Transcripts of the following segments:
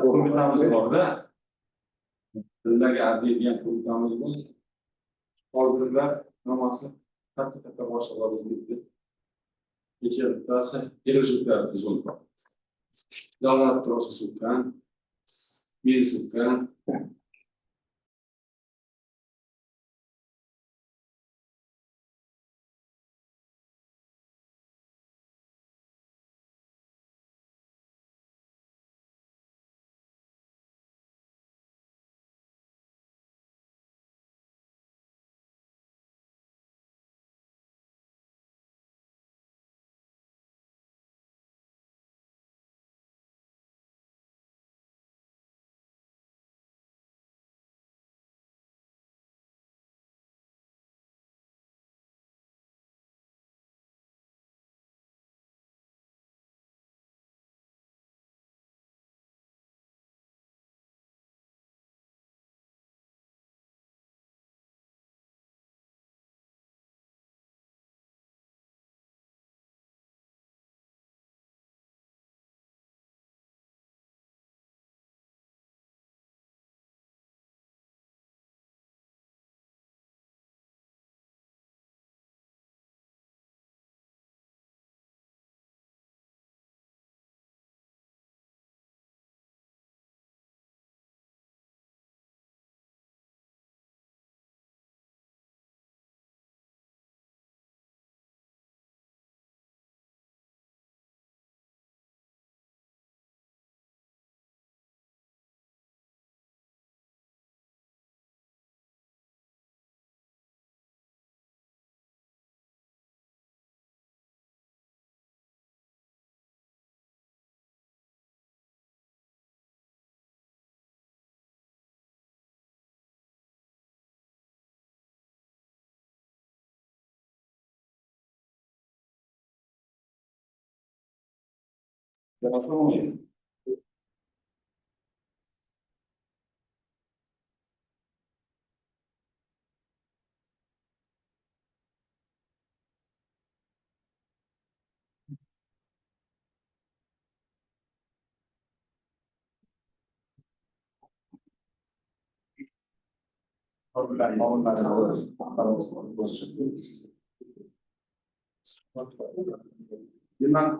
Qo'mitamiz borda, bizlarga arz etgan qo'mitamizni hozirlar hammasi katta boshqalarimiz bitdi. Kecha bittasi kelishuvlar tuzildi. Davlat trosi sutgan, men sutgan. Demak,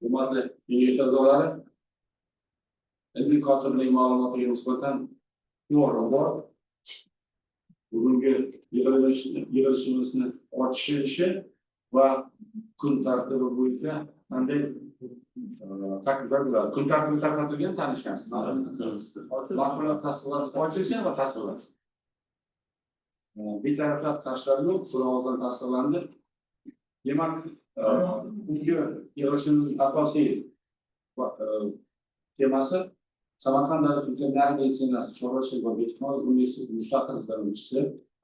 hurmatli a'zolar, ilmiy kotirblik ma'lumotiga nisbatan to'g'ri bor. Bugungi yig'ilishimizni ochilishi va kun tartibi bo'yicha qanday takliflar bo'ladi? Kun tartibi tarqatilgan, tanishgansiz. Ma'lumot tasdiqlanishi ochilsin va tasdiqlansin. Bir taraflab tashlari yo'q, so'rovdan tasdiqlandi. Demak, bugungi yig'ilishimizning asosiy temasi Samarqand davlat veterinariya meditsinasi chorvachilik va veterinorik universiteti mustaqil izlanuvchisi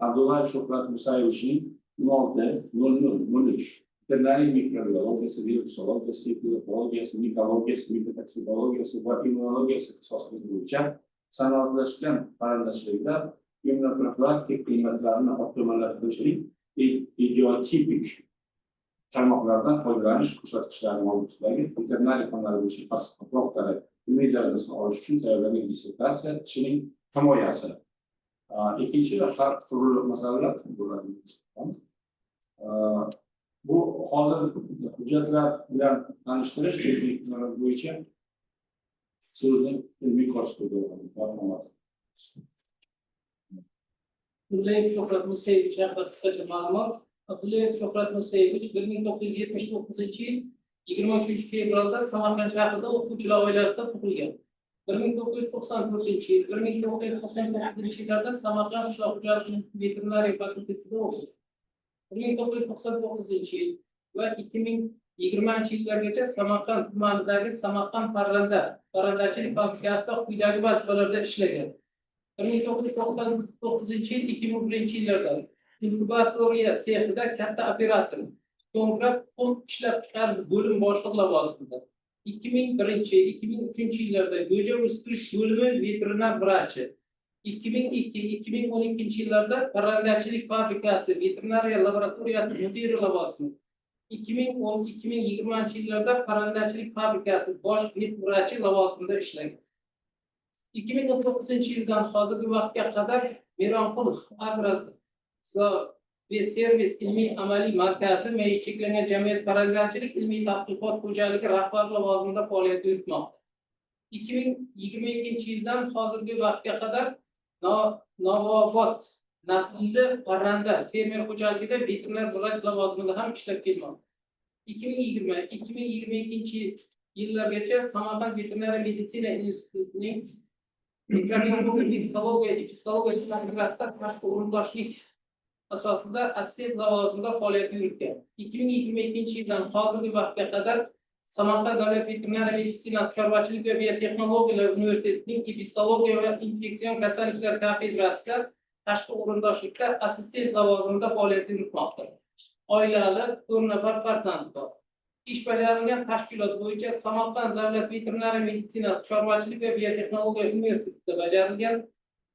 Abdullayev Shuhrat Musayevichning 16.00 veterinariya mikrobiologiyasi, virusologiyasi, epidemiologiyasi, mikologiyasi, mikotoksikologiyasi va immunologiyasi ixtisosligi bo'yicha sanoatlashgan parrandachilikda immunoprofilaktik qiymatlarini optimallashtirishning idiotipik tarmoqlardan foydalanish ko'rsatkichlari mavzusidagi veterinariya fanlari bo'yicha passportlar umidlarini olish uchun tayyorlangan dissertatsiya kishining himoyasi. Ikkinchi har turli masalalar bo'ladi. Bu hozir hujjatlar bilan tanishtirish bo'yicha so'zni ilmiy kotibiga beradi. Abdullayev Shuhrat Musayevich haqida qisqacha ma'lumot. Abdullayev Shuhrat Musayevich 1979-yil 23-fevralda Samarqand shahrida o'quvchilar oilasida tug'ilgan. 1994-yil 1999-yillarda Samarqand qishloq xo'jaligi veterinariya fakultetida o'qidi. 1999-yil va 2020-yillargacha Samarqand tumanidagi Samarqand parrandachilik fabrikasida quyidagi vazifalarda ishlagan. 1999-yil 2001-yillarda inkubatoriya sexida katta operator, to'g'ri ishlab chiqarish bo'lim boshliq lavozimida. 2001-2003-yillarda go'ja o'stirish bo'limi veterinar vrachi, 2002-2012 yıllarda parrandachilik fabrikasi veterinariya laboratoriyasi mudiri lavozimi. 2010-2020 yillarda parrandachilik fabrikasi bosh vet vrachi lavozimida ishlagan. 2019 yildan hozirgi vaqtga qadar Meronqul Agro ve servis ilmiy amaliy markazi maishiy cheklangan jamiyat parrandachilik ilmiy tadqiqot xo'jaligi rahbari lavozimida faoliyat yuritmoqda. 2022 yildan hozirgi vaqtga qadar Novobod naslli parranda fermer xo'jaligida veterinar vrach lavozimida ham ishlab kelmoqda. 2020-2022 yillargacha Samarqand veterinariya meditsina institutining mikrobiologiya epidemiologiya tashqi o'rindoshlik asosida assistent lavozimida faoliyat yuritgan. 2022 yildan hozirgi vaqtga qadar Samarqand davlat veterinariya meditsina chorvachilik va biotexnologiyalar universitetining epidemiologiya va infeksion kasalliklar kafedrasida tashqi o'rindoshlikda assistent lavozimida faoliyat yuritmoqda. Oilali 4 nafar farzandi bor. Ish bajarilgan tashkilot bo'yicha Samarqand davlat veterinariya meditsina chorvachilik va biotexnologiya universitetida bajarilgan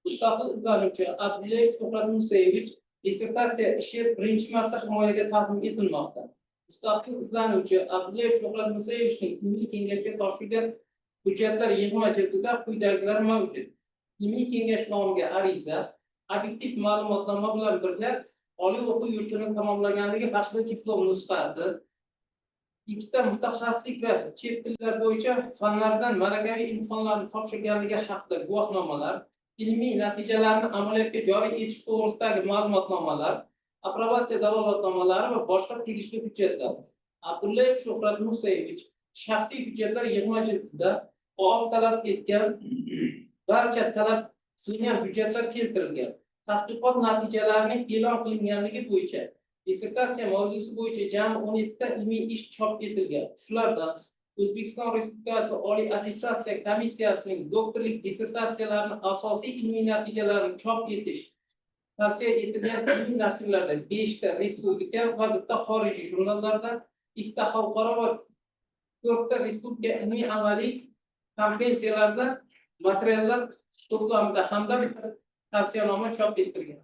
mustaqil izlanuvchi Abdullayev Shuhrat Musayevich dissertatsiya ishi birinchi marta himoyaga taqdim etilmoqda. Mustaqil izlanuvchi Abdullayev Shuhrat Musayevichning ilmiy kengashga topshirgan hujjatlar yig'ma jildida quyidagilar mavjud. Ilmiy kengash nomiga ariza, obyektiv ma'lumotnoma bilan birga oliy o'quv yurtini tamomlaganligi haqida diplom nusxasi, ikkita mutaxassislik va chet tillar bo'yicha fanlardan malakaviy imtihonlarni topshirganligi haqida guvohnomalar, ilmiy natijalarni amaliyotga joriy etish to'g'risidagi ma'lumotnomalar, aprobatsiya dalolatnomalari va boshqa tegishli hujjatlar. Abdullayev Shuhrat Musayevich shaxsiy hujjatlar yig'ma jildida OAV talab etgan barcha talab qilingan hujjatlar keltirilgan. Tadqiqot natijalarining e'lon qilinganligi bo'yicha dissertatsiya mavzusi bo'yicha jami 17 ta ilmiy ish chop etilgan. Shulardan O'zbekiston Respublikasi Oliy attestatsiya komissiyasining doktorlik dissertatsiyalarini asosiy ilmiy natijalarini chop etish tavsiya etilgan ilmiy nashrlarda 5 ta respublika va 1 ta xorijiy jurnallarda, 2 ta xalqaro va 4 ta respublika ilmiy amaliy konferensiyalarda materiallar to'plamida hamda tavsiyanoma chop etilgan.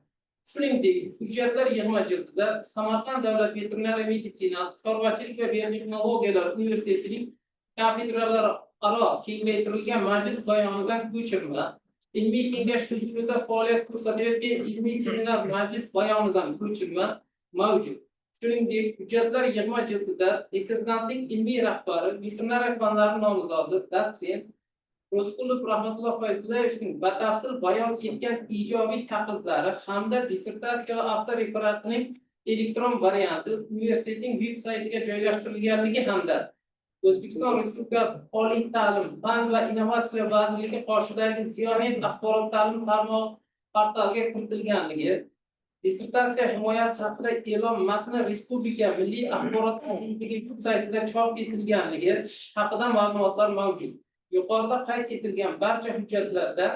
Shuningdek, hujjatlar yig'ma jildida Samarqand davlat veterinariya meditsinasi chorvachilik va biotexnologiyalar universitetining kafedralararo kengaytirilgan majlis bayonidan ko'chirma, ilmiy kengash huzurida faoliyat ko'rsatayotgan ilmiy seminar majlis bayonidan ko'chirma mavjud. Shuningdek, hujjatlar yig'ma jildida dissertantlik ilmiy rahbari, veterinariya fanlari nomzodi, dotsent Rozqulov Rahmatulloh Fayzullayevichning batafsil bayon etgan ijobiy taqizlari hamda dissertatsiya va avtoreferatining elektron varianti universitetning veb-saytiga joylashtirilganligi hamda O'zbekiston Respublikasi Oliy ta'lim, fan va innovatsiya vazirligi qoshidagi Ziyonet axborot ta'lim tarmog'i portaliga kiritilganligi, dissertatsiya himoyasi haqida e'lon matni Respublika Milliy axborot agentligi veb-saytida chop etilganligi haqida ma'lumotlar mavjud. Yuqorida qayd etilgan barcha hujjatlarda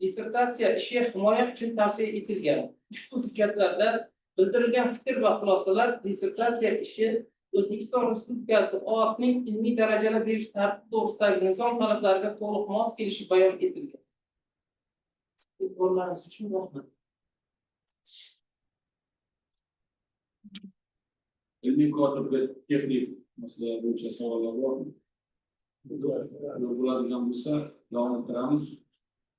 dissertatsiya ishi himoya uchun tavsiya etilgan. Ushbu hujjatlarda bildirilgan fikr va xulosalar dissertatsiya ishi O'zbekiston Respublikasi OAVning ilmiy darajalar berish tartibi to'g'risidagi nizom talablariga to'liq mos kelishi bayon etilgan. E'tiborlaringiz uchun rahmat. Ilmiy kotib texnik masalalar bo'yicha savollar bormi? Bo'ladigan bo'lsa, davom ettiramiz.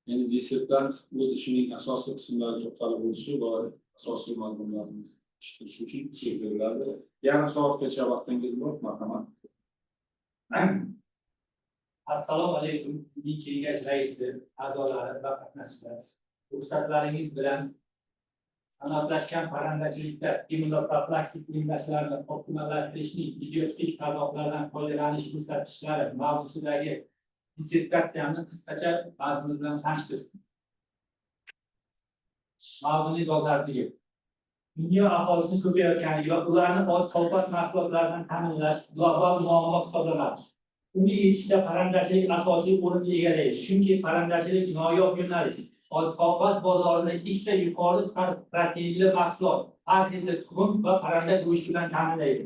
Ya'ni dissertant o'z ishining asosiy qismlariga to'xtalib o'tishi va asosiy mazmunlarni ishlatish uchun beriladi. Yarim soatgacha vaqtingiz bor, marhamat. Assalomu alaykum, ilmiy kengash raisi, a'zolari va qatnashchilar. Ruxsatlaringiz bilan sanoatlashgan parrandachilikda immunoprofilaktik emlashlarni optimallashtirishning idiotik tarmoqlardan foydalanish ko'rsatkichlari mavzusidagi dissertatsiyani qisqacha mazmun bilan tanishtirsin. Mavzuning dolzarbligi. Dunyo aholisini ko'payayotganligi va ularni oziq-ovqat mahsulotlaridan ta'minlash global muammo hisoblanadi. Unga yetishda parrandachilik asosiy o'rinni egallaydi. Chunki parrandachilik noyob yo'nalish. Oziq-ovqat bozorida ikkita yuqori proteinli mahsulot, arziza tuxum va parranda go'shti bilan ta'minlaydi.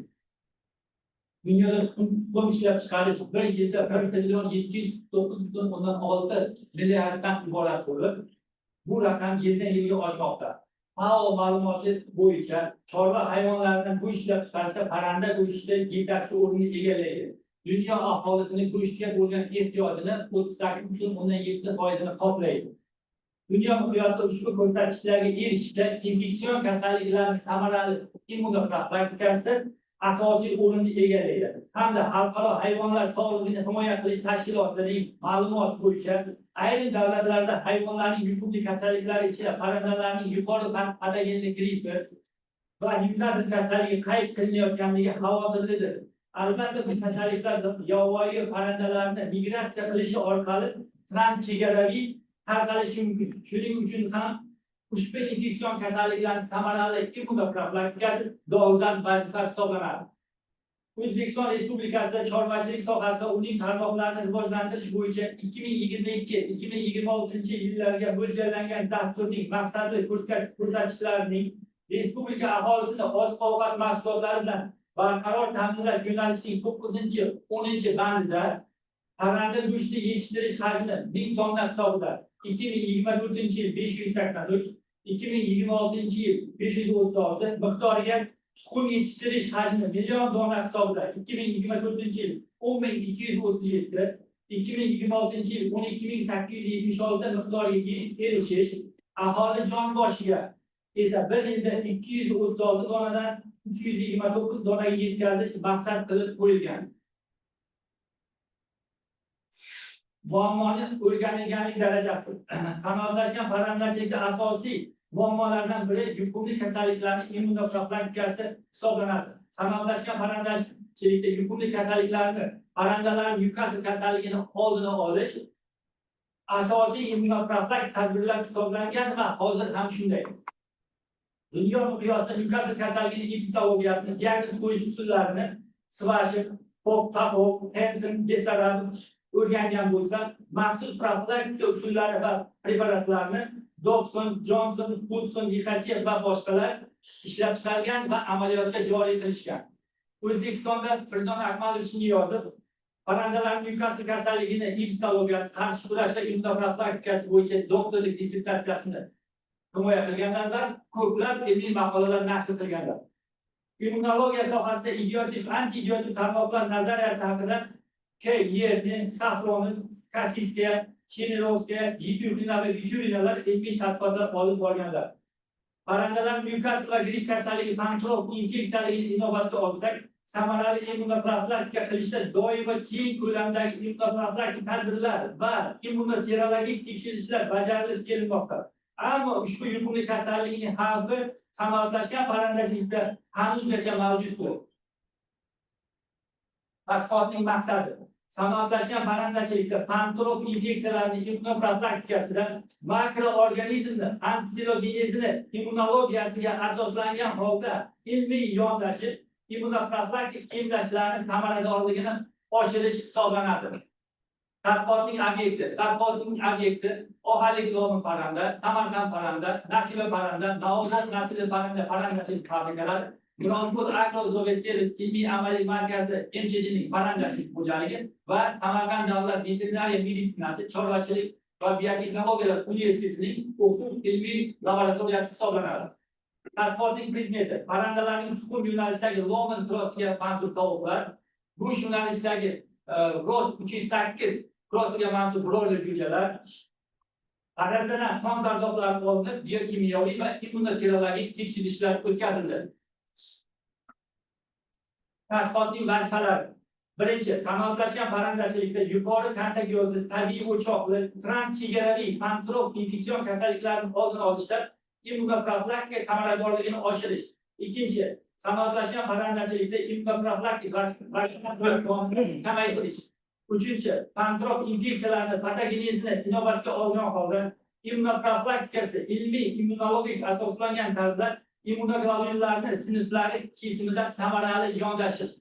Dunyoda tuxum ishlab chiqarish bir yilda 1,709,6 milliarddan iborat bo'lib, bu raqam yildan yilga oshmoqda. FAO ma'lumoti bo'yicha chorva hayvonlaridan go'sht ishlab chiqarsa parranda go'shtida yetakchi o'rinni egallaydi. Dunyo aholisining go'shtga bo'lgan ehtiyojini 38,7% qoplaydi. Dunyo miqyosida ushbu ko'rsatkichlarga erishishda infeksion kasalliklarning samarali immunoprofilaktikasi asosiy o'rinni egallaydi. Hamda Xalqaro hayvonlar sog'lig'ini himoya qilish tashkilotining ma'lumoti bo'yicha ayrim davlatlarda hayvonlarning yuqumli kasalliklari ichida parrandalarning yuqori patogenli grippi va Newcastle kasalligi qayd qilinayotganligi xavotirlidir. Albatta bu kasalliklar yovvoyi parrandalarni migratsiya qilishi orqali transchegaraviy tarqalishi mumkin. Shuning uchun ham ushbu infeksion kasalliklarning samarali immunoprofilaktikasi dolzarb vazifa hisoblanadi. O'zbekiston Respublikasida chorvachilik sohasida uning tarmoqlarini rivojlantirish bo'yicha 2022-2026 yillarga mo'ljallangan dasturning maqsadli ko'rsatkichlarining respublika aholisini oziq-ovqat mahsulotlari bilan barqaror ta'minlash yo'nalishining 9-10 bandida parranda go'shti yetishtirish hajmi 1000 tonna hisobida 2024 yil 583, 2026 yil 536 miqdoriga tuxum yetishtirish hajmi million dona hisobida 2024 yil 10.237, 2026 yil 12.876 miqdoriga erishish, aholi jon boshiga esa bir yilda 236 donadan 329 donaga yetkazish maqsad qilib qo'yilgan. Muammoni o'rganilganlik darajasi. Sanoatlashgan parrandachilikda asosiy muammolardan biri yuqumli kasalliklarning immunoprofilaktikasi hisoblanadi. Sanoatlashgan parrandachilikda yuqumli kasalliklarni, parrandalarning Newcastle kasalligini oldini olish asosiy immunoprofilaktik tadbirlar hisoblangan va hozir ham shunday. Dunyo miqyosida Newcastle kasalligining epidemiologiyasini diagnoz qo'yish usullarini Svashik, Popov, Hansen, Besaradov o'rgangan bo'lsa, maxsus profilaktika usullari va preparatlarni Dobson, Johnson, Hudson, IHC va boshqalar ishlab chiqargan va amaliyotga joriy qilishgan. O'zbekistonda Firdon Akmalovich Niyozov parrandalarning Newcastle kasalligini epidemiologiyasi qarshi kurash va immunoprofilaktikasi bo'yicha doktorlik dissertatsiyasini himoya qilganlar va ko'plab ilmiy maqolalar nashr qilganlar. Immunologiya sohasida idiotik, anti-idiotik tarmoqlar nazariyasi haqida Yerni, Safronov, Kasitskaya, Chenirovskaya, Jiturina va Vichurinalar ilmiy tadqiqotlar olib borganlar. Parrandalar Newcastle va gripp kasalligi, pankrop infeksiyaligini inobatga olsak, samarali immunoprofilaktika qilishda doim va keng ko'lamdagi immunoprofilaktik tadbirlar va immunoserologik tekshirishlar bajarilib kelinmoqda. Ammo ushbu yuqumli kasallikning xavfi sanoatlashgan parrandachilikda hanuzgacha mavjuddir. Tadqiqotning maqsadi sanoatlashgan parrandachilikda pankrop infeksiyalarining immunoprofilaktikasida makroorganizmni antitelogenezini immunologiyasiga asoslangan holda ilmiy yondashib, immunoprofilaktik emlashlarning samaradorligini oshirish hisoblanadi. Tadqiqotning obyekti Ohalik Lomi parranda, Samarqand parranda, Nasiba parranda, Navbat nasli parrandachilik fabrikalari, Mironpur Agro-Zovet-Servis ilmiy amaliy markazi MCH'ning parrandachilik xo'jaligi va Samarqand davlat veterinariya meditsinasi, chorvachilik va biotexnologiyalar universitetining o'quv ilmiy laboratoriyasi hisoblanadi. Tadqiqotning predmeti parrandalarning tuxum yo'nalishidagi Loman krossiga mansub tovuqlar, go'sht yo'nalishidagi Ross 308 krossiga mansub broiler jo'jalar, parrandadan qon zardoblari olinib, biokimyoviy va immunoserologik tekshirishlar o'tkazildi. Tadqiqotning vazifalari. Birinchi, sanoatlashgan parrandachilikda yuqori kontagiozli, tabiiy o'choqli, transchegaraviy pankrop infeksion kasalliklarini oldini olishda immunoprofilaktika samaradorligini oshirish. Ikkinchi, sanoatlashgan parrandachilikda immunoprofilaktik vaksinalarni kamaytirish. Uchinchi, pankrop infeksiyalarini patogenezini inobatga olgan holda immunoprofilaktikasida ilmiy immunologik asoslangan tarzda immunoglobulinlarni sinflari kesimida samarali yondashish.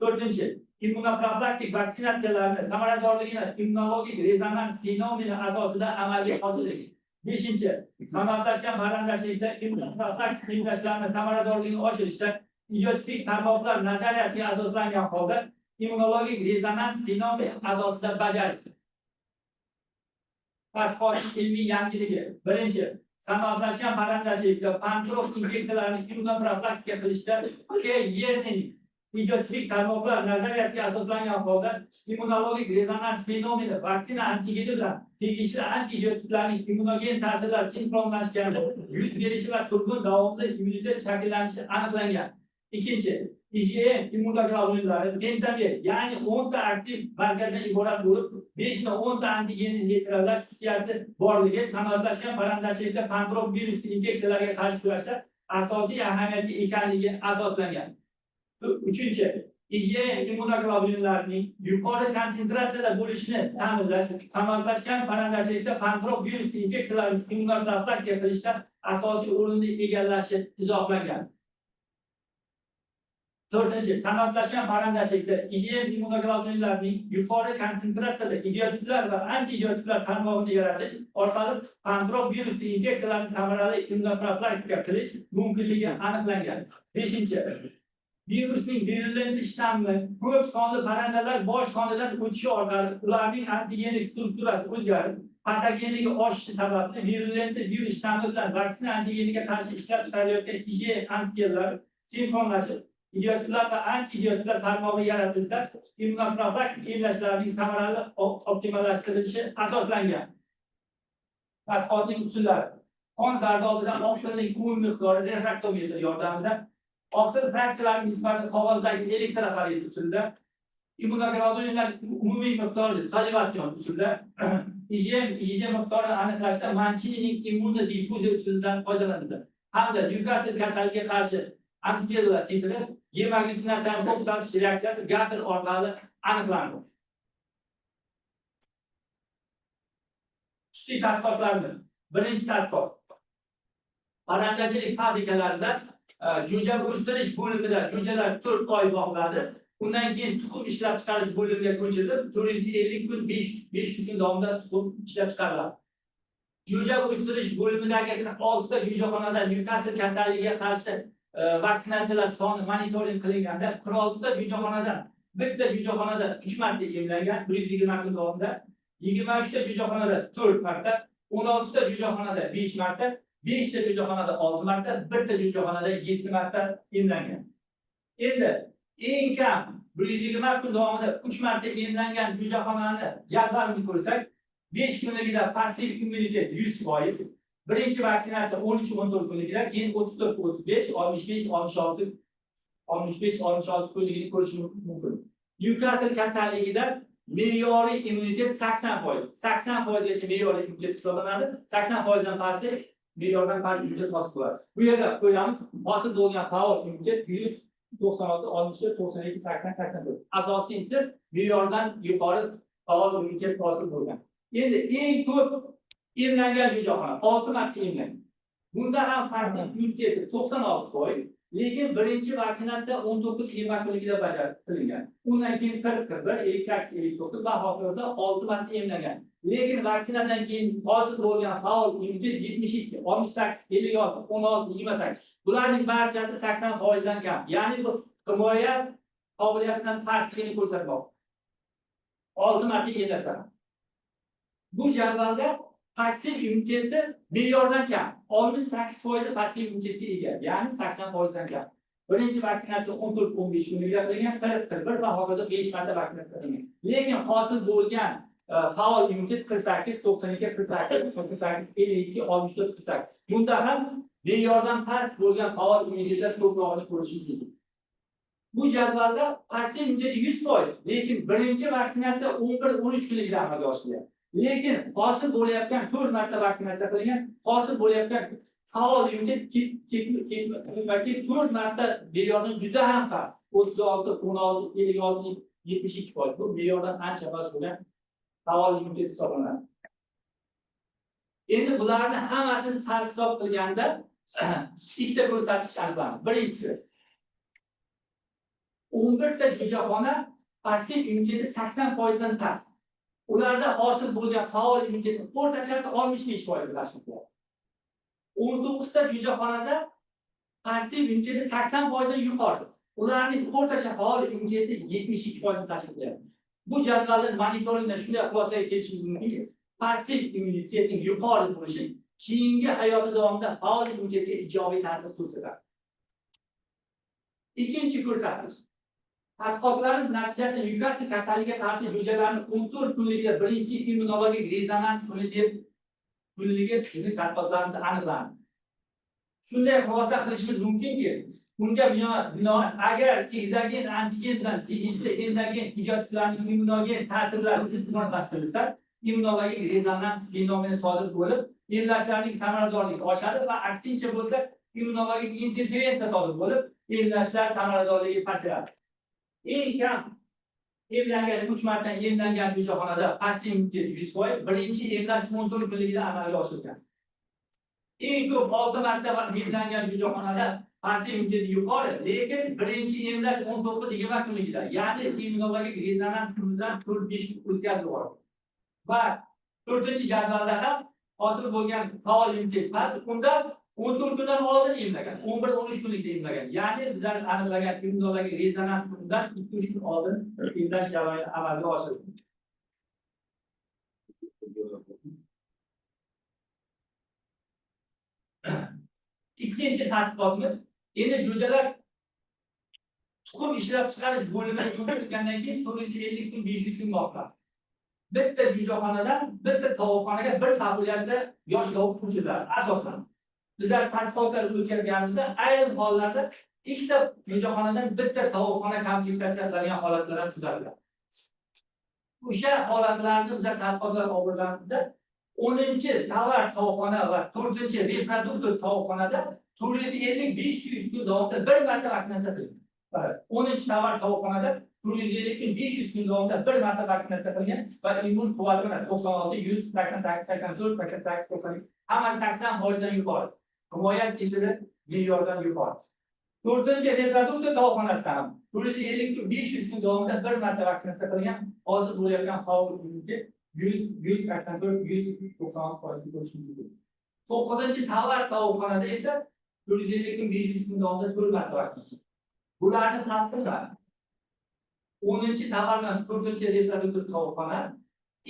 To'rtinchi, immunoprofilaktik vaksinatsiyalarni samaradorligini immunologik rezonans fenomeni asosida amalga oshirish. Beshinchi, sanoatlashgan parrandachilikda immunoprofilaktik emlashlarni samaradorligini oshirishda idiotik tarmoqlar nazariyasiga asoslangan holda immunologik rezonans fenomeni asosida bajarish. tadqiqotning ilmiy yangiligi. Birinchi, sanoatlashgan parrandachilikda pankrop infeksiyalarini immunoprofilaktika qilishda yerning idiotipik tarmoqlar nazariyasiga asoslangan holda immunologik rezonans fenomeni vaksina antigeni bilan tegishli antibiotiplarning immunogen ta'sirlar sinkronlashganda yuz berishi va turg'un davomli immunitet shakllanishi aniqlangan. Ikkinchi, IgM immunoglobulinlari pentamir, ya'ni 10 ta aktiv markazdan iborat bo'lib, 5 ta 10 ta antigenni neytrallash xususiyati borligi sanoatlashgan parrandachilikda pankrop virusli infeksiyalarga qarshi kurashda asosiy ahamiyatga ekanligi asoslangan. Uchinchi, IgM immunoglobulinlarining yuqori konsentratsiyada bo'lishini ta'minlash sanoatlashgan parrandachilikda pankrop virusli infeksiyalarni immunoprofilaktika qilishda asosiy o'rinni egallashi izohlangan. To'rtinchi, sanoatlashgan parrandachilikda IgM immunoglobulinlarining yuqori konsentratsiyada idiotiplar va antiidiotiplar tarmog'ini yaratish orqali pankrop virusli infeksiyalarni samarali immunoprofilaktika qilish mumkinligi aniqlangan. Beshinchi, virusning virulent shtammi ko'p sonli parrandalar bosh sonidan o'tishi orqali ularning antigenik strukturasi o'zgarib, patogenligi oshishi sababli virulent virus shtammi bilan vaksina antigeniga qarshi ishlab chiqarilayotgan IgM antigenlar sinkronlashib, idiotiplar va antiidiotiplar tarmog'i yaratilsa, immunoprofilaktik emlashlarning samarali optimallashtirilishi asoslangan. Tadqiqotning usullari. Qon zardobidan oqsilning umumiy miqdori refraktometr yordamida oqsil fraksiyalarining nisbati qog'ozdagi elektroforez usulida, immunoglobulinlar umumiy miqdori salivatsion usulida, IgG miqdorini aniqlashda Mancinining immunodifuziya usulidan foydalanildi. Hamda Newkasl kasalligiga qarshi antigenlar titri gemagglutinatsiya to'planish reaksiyasi Gatter orqali aniqlandi. Xususiy tadqiqotlarimiz. Birinchi tadqiqot. Parrandachilik fabrikalarida jo'ja o'stirish bo'limida jo'jalar 4 oy boqiladi. Undan keyin tuxum ishlab chiqarish bo'limiga ko'chirilib, 450 kun 500 kun davomida tuxum ishlab chiqariladi. Jo'ja o'stirish bo'limidagi 6 ta jo'jaxonada Newkasl kasalligiga qarshi vaksinatsiyalar soni monitoring qilinganda 46 ta jo'jaxonadan bitta jo'jaxonada 3 marta emlangan, 120 kun davomida, 23 ta jo'jaxonada 4 marta, 16 ta jo'jaxonada 5 marta, 5 ta jo'jaxonada 6 marta, bitta jo'jaxonada 7 marta emlangan. Endi eng kam 120 kun davomida 3 marta emlangan jo'jaxonani jadvalini ko'rsak, 5 kunligida passiv immunitet 100%, birinchi vaksinatsiya 13-14 kunligida, keyin 34-35, 65-66 kunligini ko'rish mumkin. Newkasl kasalligida me'yoriy immunitet 80%. 80%gacha me'yoriy immunitet hisoblanadi. 80% dan pasti me'yordan past immunitet hosil bo'ladi. Bu yerda qo'yamiz, hosil bo'lgan faol immunitet 96, 64, 92, 80, 84. Asosiysi me'yordan yuqori faol immunitet hosil bo'lgan. Endi eng ko'p emlangan jo'jaxona 6 marta emlangan. Bunda ham passiv immunitet 96%, lekin birinchi vaksinatsiya 19-20 kunligida bajarilgan. Undan keyin 41, 58, 59 va hokazo 6 marta emlangan. Lekin vaksinadan keyin hosil bo'lgan faol immunitet 72, 68, 56, 16, 28. Bularning barchasi 80% dan kam. Ya'ni bu himoya qobiliyatidan pastligini ko'rsatmoqda. 6 marta emlasa. Bu jadvalda passiv immuniteti me'yordan kam. 68% passiv immunitetga ega, ya'ni 80% dan kam. Birinchi vaksinatsiya 14-15 kunlikda qilingan, 41 va hokazo 5 marta vaksinatsiya qilingan. Lekin hosil bo'lgan faol immunitet 48, 92, 48, 48, 52, 64, 48. Bunda ham me'yordan past bo'lgan faol immunitetlar ko'prog'ini ko'rish mumkin. Bu jadvalda passiv immunitet 100%, lekin birinchi vaksinatsiya 11-13 kunlikda amalga oshirilgan. Lekin hosil bo'layotgan 4 marta vaksinatsiya qilingan, hosil bo'layotgan faol immunitet 4 marta me'yordan juda ham past. 36, 16, 56, 72%. Bu me'yordan ancha past bo'lgan faol immunitet hisoblanadi. Endi bularni hammasini sarhisob qilganda ikkita ko'rsatkich aniqlanadi. Birinchisi 11 ta jo'jaxona passiv immuniteti 80% dan past. Ularda hosil bo'lgan faol immunitetning o'rtachasi 65% tashkil qiladi. 19 ta jo'jaxonada passiv immuniteti 80% dan yuqori. Ularning o'rtacha faol immuniteti 72% tashkil qiladi. Bu jadvaldan monitoringdan shunday xulosaga kelishimiz mumkinki, passiv immunitetning yuqori bo'lishi keyingi hayoti davomida faol immunitetga ijobiy ta'sir ko'rsatadi. Ikkinchi ko'rsatkich. Tadqiqotlarimiz natijasida Nyukasl kasalligiga qarshi hujayralarning 14 kunligida birinchi immunologik rezonans kunligi bizni tadqiqotlarimiz aniqlandi. Shunday xulosa qilishimiz mumkinki, bunga binoan agar egzogen antigen bilan tegishli endogen ijodlarning immunogen ta'sirlari zidlashtirilsa, immunologik rezonans fenomeni sodir bo'lib, emlashlarning samaradorligi oshadi va aksincha bo'lsa, immunologik interferensiya sodir bo'lib, emlashlar samaradorligi pasayadi. Eng kam emlangan 3 marta emlangan hujayraxonada passiv immunitet 100%, birinchi emlash 14 kunligida amalga oshirilgan. Eng ko'p 6 marta emlangan hujayraxonada passiv immunitet yuqori, lekin birinchi emlash 19-20 kunligida, ya'ni immunologik rezonans kunidan 4-5 kun o'tkazilgan. Va 4-jadvalda ham hosil bo'lgan faol immunitet past, unda 14 kundan oldin emlagan, 11-13 kunlikda emlagan. Ya'ni bizlar aniqlagan immunologik rezonans kunidan 2-3 kun oldin emlash jarayoni amalga oshirilgan. Ikkinchi tadqiqotimiz, endi jo'jalar tuxum ishlab chiqarish bo'limiga ko'chirilgandan keyin 450 kun 500 kun vaqt. Bitta jo'jaxonadan bitta tovuqxonaga bir tabletli yosh tovuq ko'chiriladi asosan. Bizlar tadqiqotlar o'tkazganimizda ayrim hollarda ikkita jo'jaxonadan bitta tovuqxona komplektatsiya qilingan holatlar ham kuzatiladi. O'sha holatlarni bizlar tadqiqotlar olganimizda 10-tovar tovuqxona va 4-reproduktor tovuqxonada 450-500 kun davomida bir marta vaksinatsiya qilingan. 10-tovar tovuqxonada 450 kun 500 kun davomida bir marta vaksinatsiya qilingan va immun quvvati 96, 100, 88, 84, 88, 92 hamma 80% dan yuqori. Himoya tezligi me'yordan yuqori. 4-reproduktor tovuqxonasida ham 450 kun 500 kun davomida bir marta vaksinatsiya qilingan, hozir bo'layotgan faol immunitet 184, 196% bo'lishi mumkin. 9-tovar tovuqxonada esa 450 kun 500 kun davomida 4 marta vaksinatsiya. Bularni taqdirlari 10-tovar bilan 4-reproduktor tovuqxona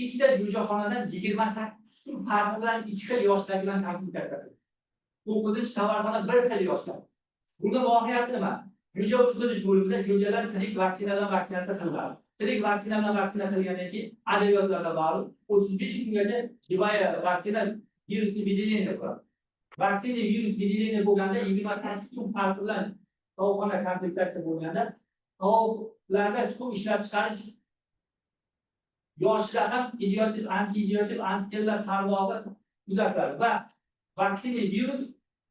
ikkita jo'jaxonadan 28 kun farqi bilan ikki xil yoshlar bilan komplektatsiya qilingan. 9-tovarxona bir xil yoshlar. Bunda mohiyati nima? Jo'ja o'stirish bo'limida jo'jalar tirik vaksinadan vaksinatsiya qilinadi. Tirik vaksina bilan vaksina qilgandan keyin adabiyotlarda ma'lum 35 kungacha jivaya vaksina virusni bedeleniya qiladi. Vaksina virus bedeleniya bo'lganda 28 kun farqi bilan tovuqxona komplektatsiya bo'lganda tovuqlarda tuxum ishlab chiqarish yoshda ham idiotik, anti-idiotik, antitellar tarmog'i kuzatiladi va vaksina virus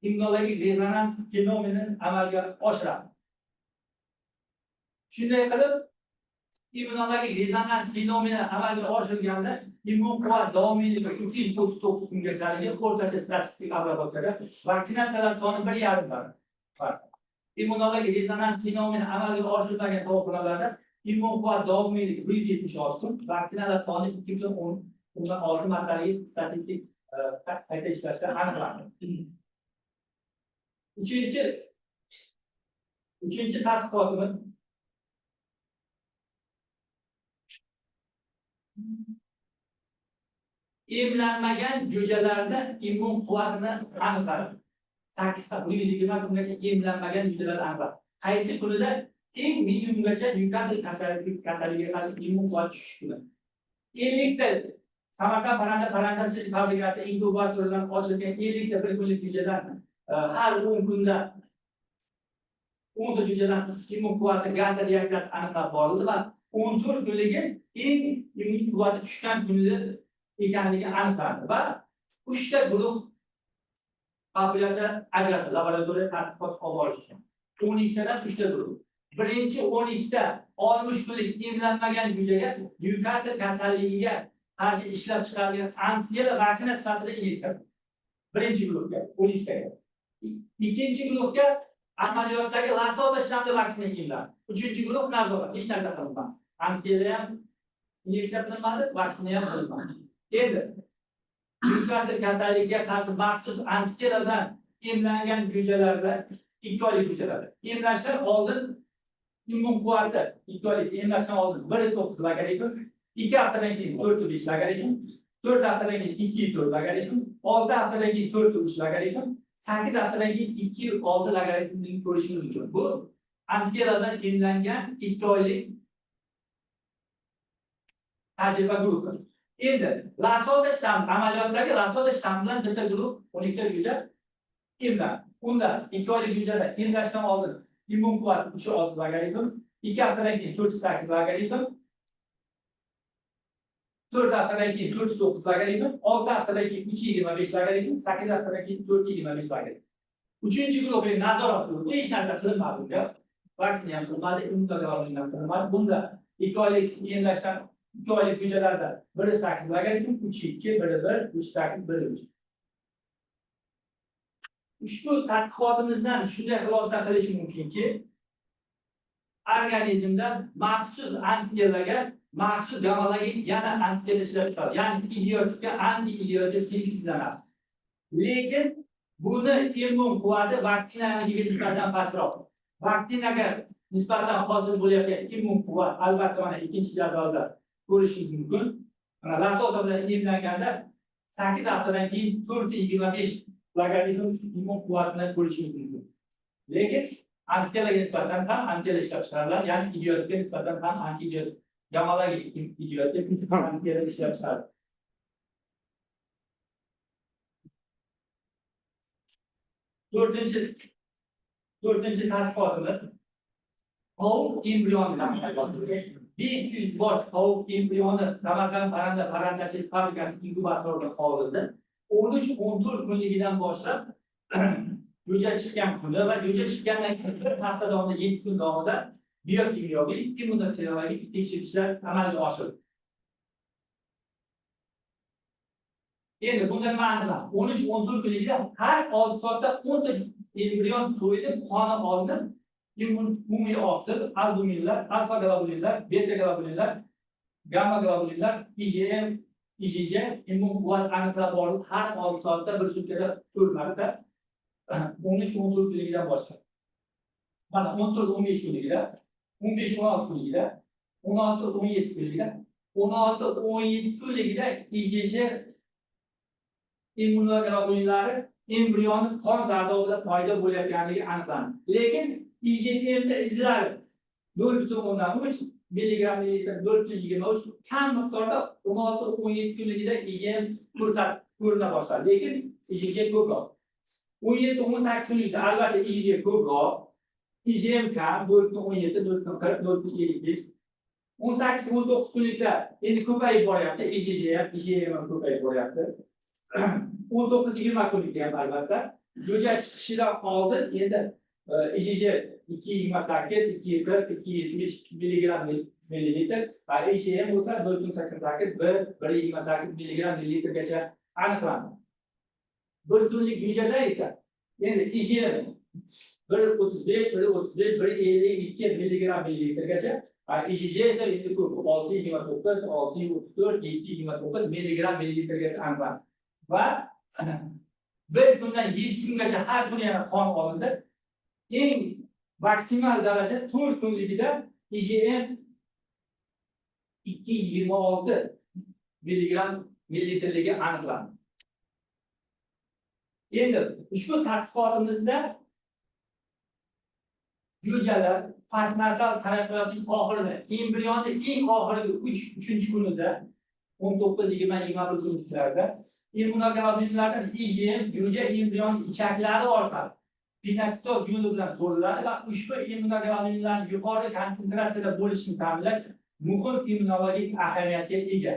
immunologik rezonans fenomenini amalga oshiradi. Shunday qilib, immunologik rezonans fenomeni amalga oshirilganda immun quvvat davomiyligi 239 kungacha o'rtacha statistik obrazlarda vaksinatsiyalar soni 1,5 barobar. Immunologik rezonans fenomeni amalga oshirilmagan tovuqxonalarda immun quvvat davomiyligi 176 kun, vaksinalar soni 2010 martalik statistik qayta ishlashda aniqlandi. Uchinchi tadqiqotimiz emlanmagan jo'jalarda immun quvvatini aniqladi. 8-120 kungacha emlanmagan jo'jalar aniqladi. Qaysi kunida eng minimumgacha Nyukasl kasalligiga qarshi immun quvvat tushishi kuni. 50 ta Samarqand parrandachilik fabrikasi inkubatorlardan ochilgan 50 ta bir kunlik jo'jalar har 10 kunda 10 ta jo'jadan immun quvvati gata reaksiyasi aniqlab borildi va 14 kunligi eng immun quvvati tushgan kunida ekanligi aniqlandi va 3 ta guruh populyatsiya ajratildi laboratoriya tadqiqot olib olish uchun. 12 tadan 3 ta guruh. Birinchi 12 ta 60 kunlik emlanmagan jo'jaga Nyukasl kasalligiga qarshi ishlab chiqarilgan antigen vaksina sifatida inyeksiya. Birinchi guruhga 12 taga. Ikkinchi guruhga amaliyotdagi lasota shtamli vaksina emlandi. Uchinchi guruh nazorat, hech narsa qilinmadi. Antigen ham inyeksiya qilinmadi, vaksina ham qilinmadi. Endi Nyukasl kasalligiga qarshi maxsus antigen bilan emlangan jo'jalarda 2 oylik jo'jalarda emlashdan oldin immun quvvati 2 oylik emlashdan oldin 1.9 logaritm, 2 haftadan keyin 4.5 logaritm, 4 haftadan keyin 2,4 logaritm, 6 haftadan keyin 4,3 logaritm, 8 haftadan keyin 2,6 logaritmini ko'rishingiz mumkin. Bu antiteradan emlangan 2 oylik tajriba guruhi. Endi Lasoda shtamm amaliyotdagi Lasoda shtamm bilan bitta guruh 12 ta hujjat emlan. Unda 2 oylik hujjatda emlashdan oldin immun quvvat 3,6 logaritm, 2 haftadan keyin 4,8 logaritm, 4 haftadan keyin 4,9 logaritm, 6 haftadan keyin 3,25 logaritm, 8 haftadan keyin 4,25 logaritm. Uchinchi guruhning nazorat guruhi hech narsa qilinmadi bunga. Vaksina ham qilinmadi, immunoterapiya ham qilinmadi. Bunda 2 oylik emlashdan 2 oylik hujjatlarda biri 8 logaritm, 3,2, biri 1, 3,8, biri 3. Ushbu tadqiqotimizdan shunday xulosa qilish mumkinki, organizmda maxsus antiteralarga maxsus gamologik yana antitera ishlab chiqaradi. Ya'ni idiotikka anti-idiotik sintezlanadi. Lekin buni immun quvvati vaksinanikiga nisbatan pastroq. Vaksinaga nisbatan hosil bo'layotgan immun quvvat albatta mana ikkinchi jadvalda ko'rishingiz mumkin. Mana Lasoda bilan emlanganda 8 haftadan keyin 4,25 logaritm immun quvvatini ko'rishingiz mumkin. Lekin antiteraga nisbatan ham antitera ishlab chiqariladi, ya'ni idiotikka nisbatan ham anti-idiotik gamologik idiotik antitera ishlab chiqariladi. Dördüncü tadqiqotimiz tovuq embrionidan boshlanadi. 500 bosh tovuq embrioni Samarqand parrandachilik fabrikasi inkubatorida qoldirildi. 13-14 kunligidan boshlab jo'ja chiqqan kuni va jo'ja chiqqandan keyin bir hafta davomida 7 kun davomida biokimyoviy immunoserologik tekshirishlar amalga oshirildi. Endi bundan ma'nosi 13-14 kunligida har 6 soatda 10 ta embrion so'yilib, qoni olinib, umumiy oqsil, albuminlar, alfa globulinlar, beta globulinlar, gamma globulinlar, IgM, IgG, immun quvvat aniqlab olinib, har 6 soatda bir sutkada 4 marta 13-14 kunligidan boshlab. Mana 14-15 kunligida, 15-16 kunligida, 16-17 kunligida, 16-17 kunligida IgG immunoglobulinlari embrionni qon zardobida paydo bo'layotganligi aniqlandi. Lekin IgMda izlari 0,3 milligram millilitr 4,23 kam miqdorda 16-17 kunligida IgM ko'rina boshladi. Lekin IgG ko'proq. 17-18 kunlikda albatta IgG ko'proq, IgM kam 0,17, 0,40, 0,55. 18-19 kunlikda endi ko'payib boryapti. IgG ham, IgM ham ko'payib boryapti. 19-20 kunlikda ham albatta jo'ja chiqishidan oldin endi IgG 2,28, 2,40, 2,70 milligram millilitr, va IgM bo'lsa 1,88, 1,28 milligram millilitrgacha aniqlandi. Bir kunlik jo'jada esa endi IgM 1,35, 1,35, 1,52 milligram millilitrgacha, IgG esa endi ko'p 6,29, 6,34, 7,29 milligram millilitrgacha aniqlandi. Va bir kundan 7 kungacha har kuni yana qon olindi. Eng maksimal daraja 4 kunligida IgM 2,26 milligram millilitrligi aniqlandi. Endi ushbu tadqiqotimizda jo'jalar postnatal taraqqiyotining oxirida, embrionning eng oxirgi 3 kunida 19-20-21 kunliklarda immunoglobulinlardan IgM jo'ja embrion ichaklari orqali pinotsitoz yo'li bilan so'riladi va ushbu immunoglobulinlarning yuqori konsentratsiyada bo'lishini ta'minlash muhim immunologik ahamiyatga ega.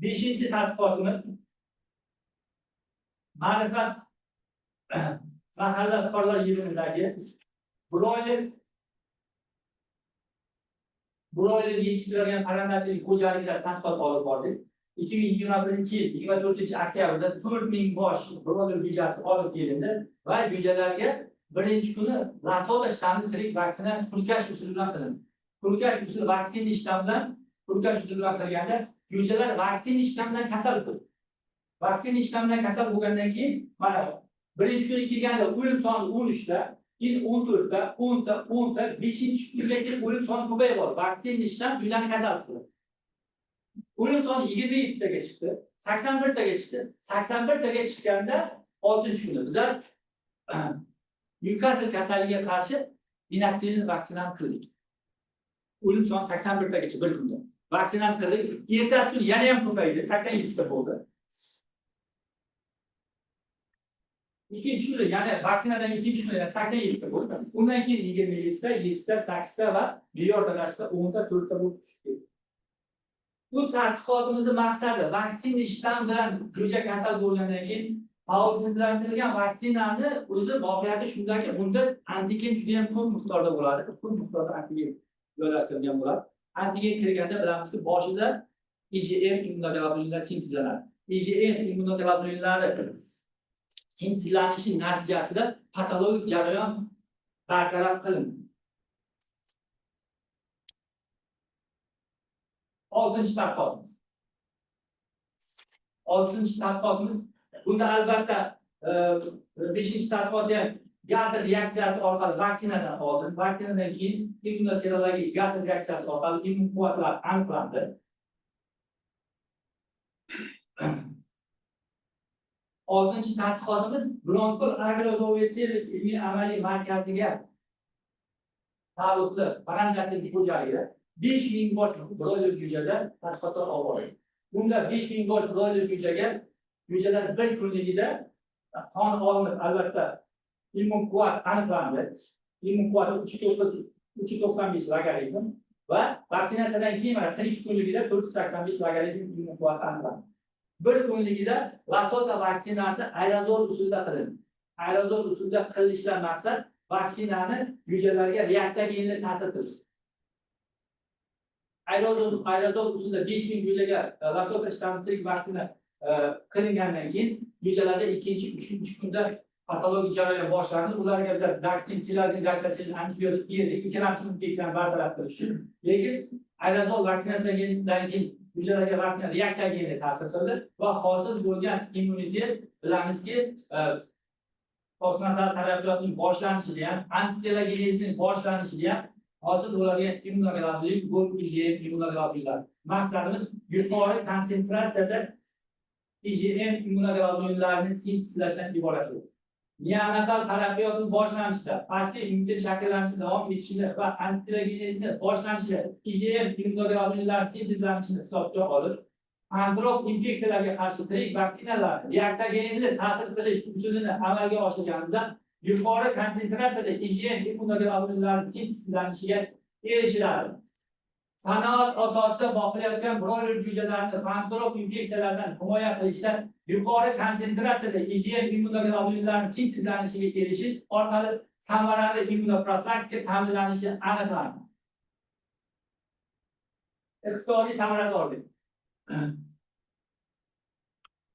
5-chi tadqiqotimiz ma'rifat mahalla fuqarolar yig'inidagi broiler yetishtirilgan parrandachilik xo'jaligida tadqiqot olib bordik. 2021-24 oktyabrda 4000 bosh broiler jo'jasi olib kelindi va jo'jalarga birinchi kuni Lasoda shtammi tirik vaksina purkash usuli bilan qilindi. Purkash usuli vaksina shtammidan purkash usuli bilan qilganda jo'jalar vaksina shtammidan kasal bo'ldi. Vaksina shtammidan kasal bo'lgandan keyin mana birinchi kuni kelganda o'lim soni 13 ta, keyin 14 ta, 10 ta, 10 ta, 5-chi kungacha o'lim soni ko'payib bordi. Vaksina shtamm jo'jani kasal qildi. O'lim soni 27 taga chiqdi, 81 taga chiqdi. 81 taga chiqqanda 6-kunda bizlar Newcastle kasalligiga qarshi inaktivni vaksinani qildik. O'lim soni 81 tagacha bir kunda. Vaksinani qildik. Ertasi kuni yana ham ko'paydi, 87 ta bo'ldi. İkinci kunda yani vaksinadan ikinci kunda 87 ta bo'ldi. Undan keyin 27 ta, 7 ta, 8 ta va me'yorlashsa 10 ta, 4 ta bo'lib tushdi. Bu tadqiqotimizning maqsadi vaksina ishdan bilan jo'ja kasal bo'lgandan keyin faolsizlantirilgan vaksinani o'zi mohiyati shundaki, bunda antigen juda ham ko'p miqdorda bo'ladi. Ko'p miqdorda antigen joylashtirilgan bo'ladi. Antigen kirganda bilamizki, boshida IgM immunoglobulinlar sintezlanadi. IgM immunoglobulinlari sintezlanishi natijasida patologik jarayon bartaraf qilindi. 6-chi tadqiqotimiz. 6-chi tadqiqotimiz. Bunda albatta 5-chi tadqiqotda Gatter reaksiyasi orqali vaksinadan oldin, vaksinadan keyin immunoserologik Gatter reaksiyasi orqali immun quvvatlar aniqlandi. 6-chi tadqiqotimiz Bronco agrozoovetseriz ilmiy amaliy markaziga taalluqli paranjatlik xo'jaligida 5000 bosh broiler jo'jada tadqiqotlar olib borildi. Bunda 5000 bosh broiler jo'jalar bir kunligida qon olinib, albatta immun quvvat aniqlandi. Immun quvvati 395 logaritm va vaksinatsiyadan keyin 42 kunligida 485 logaritm immun quvvati aniqlandi. Bir kunligida Lasota vaksinasi aerozol usulida qilindi. Aerozol usulida qilinishdan maqsad vaksinani jo'jalarga reaktogenli ta'sir qilish. Aerozol usulida 5000 jo'jaga Lasota shtammidagi vaksina qilingandan keyin jo'jalarda 2-3 kunda patologik jarayon boshlandi. Ularga biz daksin, tilazin, daksacin, antibiotik berdik. Ikkilamchi infeksiyani bartaraf qilish uchun. Lekin aerozol vaksinatsiyadan keyin jo'jalarga vaksina reaktogenli ta'sir qildi va hosil bo'lgan immunitet bilamizki, postnatal taraqqiyotning boshlanishida ham, antitelagenezning boshlanishida ham hosil bo'ladigan immunoglobulin, ko'p immunoglobulinlar. Maqsadimiz yuqori konsentratsiyada IgM immunoglobulinlarni sintezlashdan iborat. Neonatal taraqqiyotning boshlanishida, passiv immunitet shakllanishida davom etishida va antitelagenezni boshlanishida IgM immunoglobulinlar sintezlanishini hisobga olib, antrop infeksiyalarga qarshi tirik vaksinalar reaktogenli ta'sir qilish usulini amalga oshirganimizda yuqori konsentratsiyada IgM immunoglobulinlar sintezlanishiga erishiladi. Sanoat asosida boqilayotgan broiler jo'jalarini antrop infeksiyalardan himoya qilishda yuqori konsentratsiyada IgM immunoglobulinlarning sintezlanishiga erishish orqali samarali immunoprofilaktika ta'minlanishi aniqlandi. Iqtisodiy samaradorlik.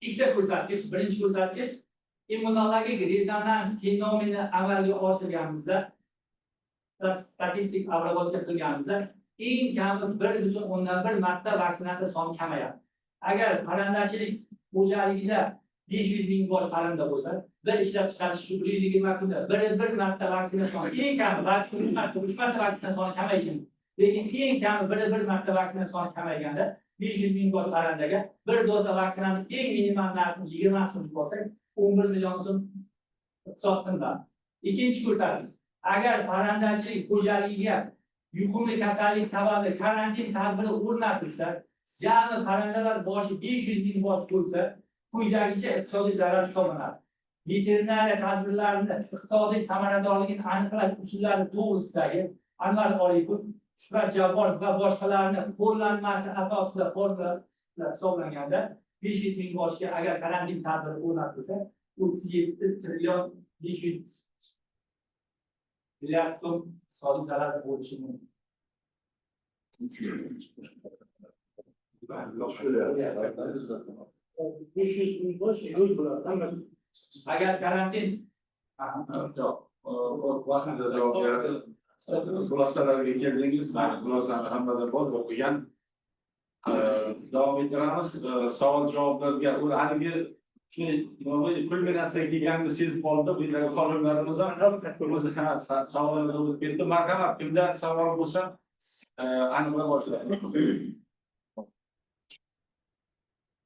Ikkita ko'rsatkich, birinchi ko'rsatkich immunologik rezonans fenomeni amalga oshirganimizda, statistik obработка qilganimizda eng kami 1,1 marta vaksinatsiya soni kamayadi. Agar parrandachilik xo'jaligida 500 ming bosh parranda bo'lsa, bir ishlab chiqarish 120 kunda 1 marta vaksina soni eng kami 3 marta vaksina soni kamayishi. Lekin eng kami 1 marta vaksina soni kamayganda 500 ming bosh parrandaga bir doza vaksinani eng minimal narxi 20 so'm bo'lsa, 11 million so'm iqtisod qilinadi. Ikkinchi ko'rsatkich. Agar parrandachilik xo'jaligiga yuqumli kasallik sababli karantin tadbiri o'rnatilsa, jami parrandalar boshi 500 ming bosh bo'lsa, quyidagicha iqtisodiy zarar hisoblanadi. Veterinariya tadbirlarini iqtisodiy samaradorligini aniqlash usullari to'g'risidagi Anvar Oripov, Shuhrat Jabborov va boshqalarning qo'llanmasi asosida formulalar hisoblanganda 500 ming boshga agar karantin tadbiri o'rnatilsa, 37 trillion 500 milliard so'm iqtisodiy zarar bo'lishi mumkin. Agar karantin xulosalarga keldingiz, mana xulosani hammadan bor o'qigan. Davom ettiramiz. Savol javoblarga haligi kulminatsiyaga kelganini sezib qoldi. Bu yerda qonunlarimiz ham savollar bo'lib ketdi. Marhamat, kimda savol bo'lsa aniqlab boshlaymiz.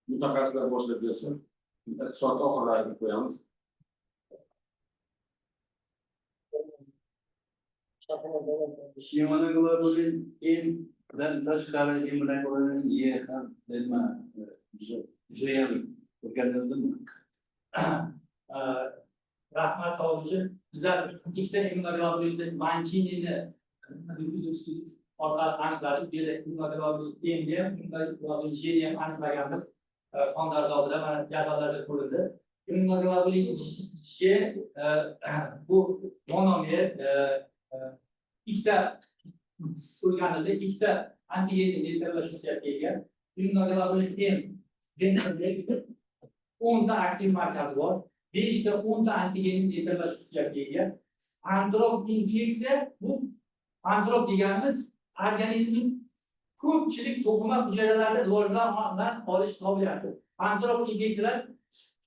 mutaxassislar boshlab bersin. Soat oxirlariga qo'yamiz. Immunoglobulin dan tashqari immunoglobulin Y ham nima juyam o'rganildimi? Rahmat savol uchun. Bizlar ikkita immunoglobulinni Manchinini orqali aniqladik. Bu yerda immunoglobulin M ham, immunoglobulin J ham aniqlaganmiz. Qon tartibida mana jadvallarda ko'rildi. Immunoglobulin J bu monomer ikkita o'rganildi, ikkita antigenni neytrallashuv xususiyatiga ega. Immunoglobulin M densizlik 10 ta aktiv markazi bor, 5 ta 10 ta antigenni neytrallashuv xususiyatiga ega. Antrop infeksiya bu antrop deganimiz organizmning ko'pchilik to'qima hujayralarida rivojlangan olish qobiliyati. Antrop infeksiyalar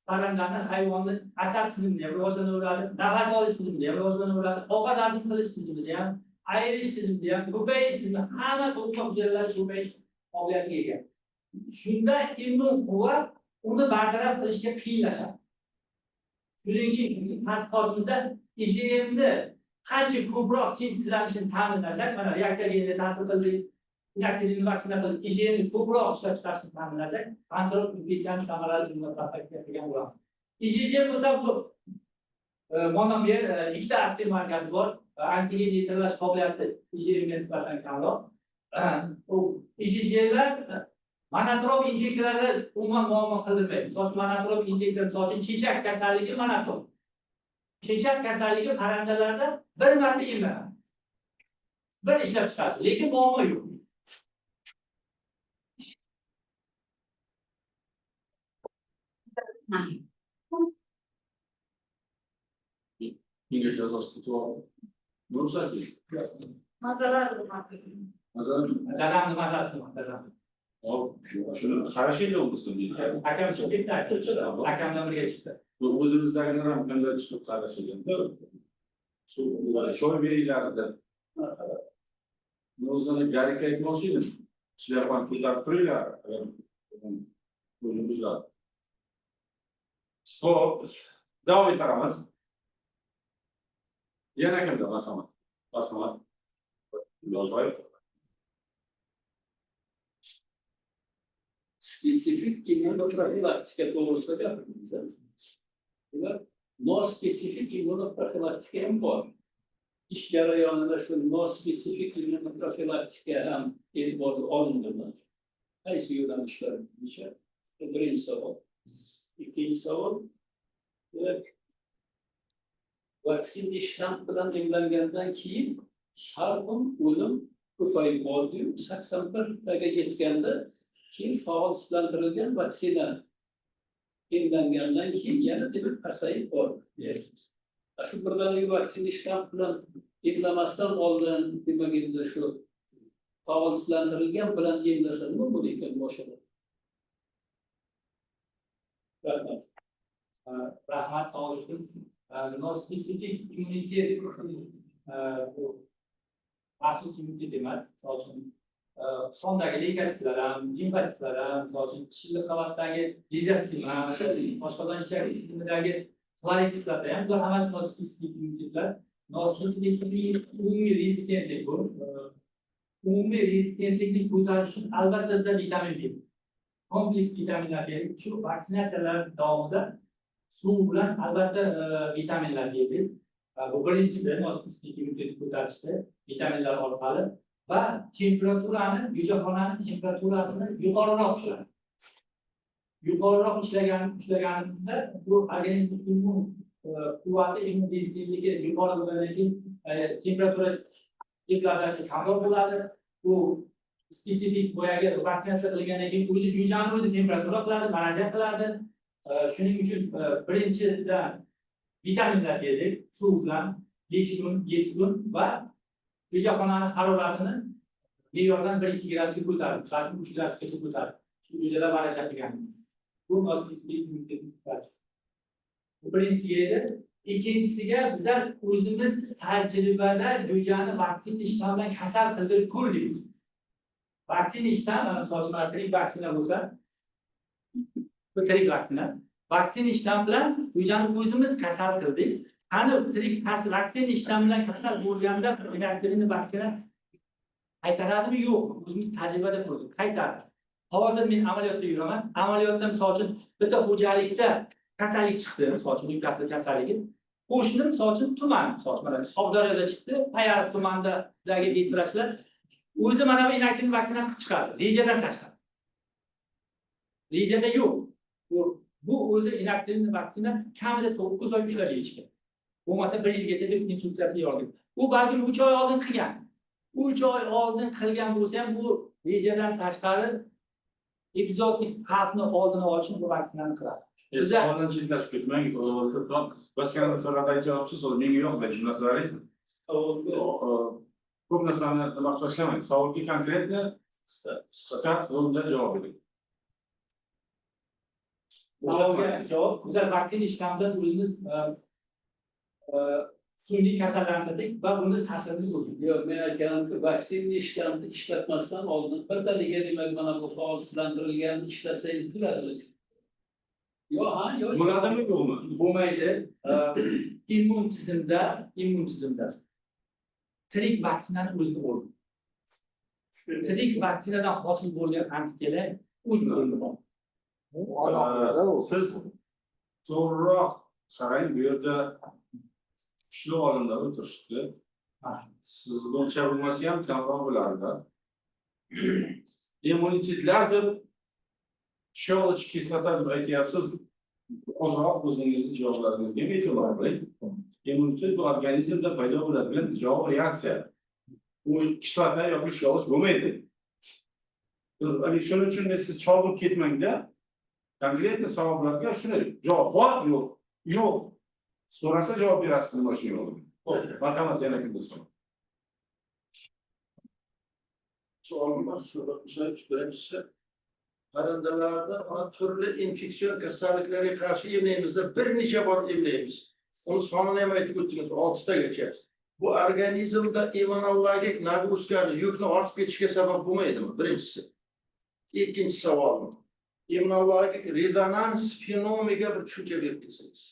parrandani, hayvonni asab tizimida ham rivojlanaveradi, nafas olish tizimida ham rivojlanaveradi, ovqat hazm qilish tizimida ham, ayirish tizimida ham, ko'payish tizimida hamma to'qima hujayralar ko'payish qobiliyatiga ega. Shunda immun quvvat uni bartaraf qilishga qiyinlashadi. Shuning uchun tadqiqotimizda IgMni qancha ko'proq sintezlanishini ta'minlasak, mana reaktorga endi ta'sir qildik, reaktorni vaksina qilib, IgMni ko'proq ishlab chiqarishni ta'minlasak, antrop infeksiyani samarali qilgan bo'lamiz. IgG bo'lsa bu monomer ikkita aktiv markazi bor, antigen neytrallash qobiliyati IgMga nisbatan kamroq. IgGlar monotrop infeksiyalarda umuman muammo qildirmaydi. Misol uchun monotrop infeksiya, misol uchun chechak kasalligi monotrop. Chechak kasalligi parrandalarda bir marta emlanadi. Bir ishlab chiqarish, lekin muammo yo'q. Kengash a'zosi to'g'ri. Ruxsat bering. Masalan, Dadamni mazasi qilmoqda. shuni qarashinglar o'zingizga. Akam chiqib ketdi, akamdan birga chiqdi. Bu o'zimizdagilar ham qanday chiqib qarashinglar. Choy beringlar deb. O'zini garika aytmoqchidim. Sizlar ham ko'tarib turinglar. O'zimizlar. Xo'p, davom etamiz. Yana kimda marhamat? Marhamat. Yozg'oyev. Spesifik immunoprofilaktika to'g'risida gapiramiz. Bular nospesifik immunoprofilaktika ham bor. Ish jarayonida shu nospesifik immunoprofilaktika ham e'tiborga olinadi. Qaysi yo'nalishlar bo'yicha? Birinchi savol. Ikkinchi savol. Vaksina shtamp bilan emlangandan keyin har kun o'lim ko'payib bordi-yu, 81 taga yetganda keyin faolsizlantirilgan vaksina emlangandan keyin yana demak pasayib bordi deyapmiz. Shu birdaniga vaksina shtamp bilan emlamasdan oldin demak endi shu faolsizlantirilgan bilan emlasa nima bo'lar ekan boshida? Rahmat. Rahmat savol uchun. Non-specific immunity bu maxsus immunitet emas. Misol uchun sondagi leykositlar ham, limfositlar ham, misol uchun tishli qavatdagi lizartima, boshqadan ichak tizimidagi xlorikislarda ham bular hammasi non-specific immunitetlar. Non-specific umumiy rezistentlik bu. Umumiy rezistentlikni ko'tarish uchun albatta bizga vitamin beradi. Kompleks vitaminlar beradi. Shu vaksinatsiyalar davomida suv bilan albatta vitaminlar berdik. Bu birinchisi non-specific immunitetni ko'tarishda vitaminlar orqali va temperaturani, jo'jaxonani temperaturasini yuqoriroq ushladi. Yuqoriroq ushlaganimizda bu organizm immun quvvati, immun rezistentligi yuqori bo'lgandan keyin temperatura teplanishi kamroq bo'ladi. Bu spesifik boyagi vaksinatsiya qilingandan keyin o'zi jo'jani o'zi temperatura qiladi, manaja qiladi. Shuning uchun birinchidan vitaminlar berdik, suv bilan 5 kun, 7 kun va jo'jaxonani haroratini me'yordan 1-2 gradusga ko'tardik, balki 3 gradusgacha ko'tardik. Shu jo'jalar manaja qilganmiz. Bu non-specific immunitetni ko'tarish. Bu birinchisi edi. Ikkinchisiga bizlar o'zimiz tajribada jo'jani vaksina shtambidan kasal qildirib ko'rdik. Vaksina shtambi, misol uchun vaksina bo'lsa, Bu tirik vaksina. Vaksin ishlam bilan o'zani o'zimiz kasal qildik. Qani tirik vaksin ishlam bilan kasal bo'lganda inaktivni vaksina qaytaradimi yo'q? O'zimiz tajribada ko'rdik. Qaytaradi. Hozir men amaliyotda yuraman. Amaliyotda misol uchun bitta xo'jalikda kasallik chiqdi, misol uchun Newcastle kasalligi. Qo'shni misol uchun tuman, misol uchun mana Qobdaryoda chiqdi, Payariq tumanida bizga yetkazishlar. O'zi mana bu inaktivni vaksina qilib chiqardi, rejadan tashqari. Rejada yo'q. Bu o'zi inaktivni vaksina kamida 9 oy ushlab yetishgan. Bo'lmasa 1 yilgacha deb instruksiyasi yozgan. U balkim 3 oy oldin qilgan. 3 oy oldin qilgan bo'lsa ham bu rejadan tashqari epizodik xavfni oldini olishni bu vaksinani qiladi. Savoldan chetlashib ketmang. Boshqa narsalardan javobsiz so'z menga yo'qmi shu narsalar ayting. Ko'p narsani vaqt tashlamang. Savolga konkretni qisqa o'rinda javob bering. Savolga javob, go'zal vaksina ishlamida o'zimiz sun'iy kasallantirdik va buni ta'sirini ko'rdik. Yo'q, men aytganimki, vaksinni ishlatmasdan oldin birdaniga demak mana bu faolsizlantirilgan ishlatsangiz bo'ladimi? Yo'q, ha, yo'q. Bo'ladimi yo'qmi? Bo'lmaydi. Immun tizimda tirik vaksinani o'zini o'rni. Tirik vaksinadan hosil bo'lgan antitanalar o'zini o'rni bor. Siz to'g'riroq qarang, bu yerda kuchli olimlar o'tirishdi. Siz buncha bo'lmasa ham kamroq bo'lardi. Immunitetlar deb щелочь kislota deb aytyapsiz. Ozroq o'zingizni javoblaringizga e'tibor bering. Immunitet bu organizmda paydo bo'ladigan javob reaksiya. Bu kislota yoki щелочь bo'lmaydi. Shuning uchun men siz chalg'ib ketmangda konkretni savollarga shuni javob bor yo'q. Yo'q. So'rasa javob berasiz mashina yo'q. Marhamat, yana kimda so'rang. Savolim bor, birinchisi parrandalarda turli infeksion kasalliklarga qarshi emlaymizda bir necha bor emlaymiz. Uni sonini ham aytib o'tdingiz, 6 tagacha. Bu organizmda immunologik nagruskani, yukni ortib ketishiga sabab bo'lmaydimi? Birinchisi. Ikkinchi savolim. Immunologik rezonans fenomeniga bir tushuncha berib ketsangiz.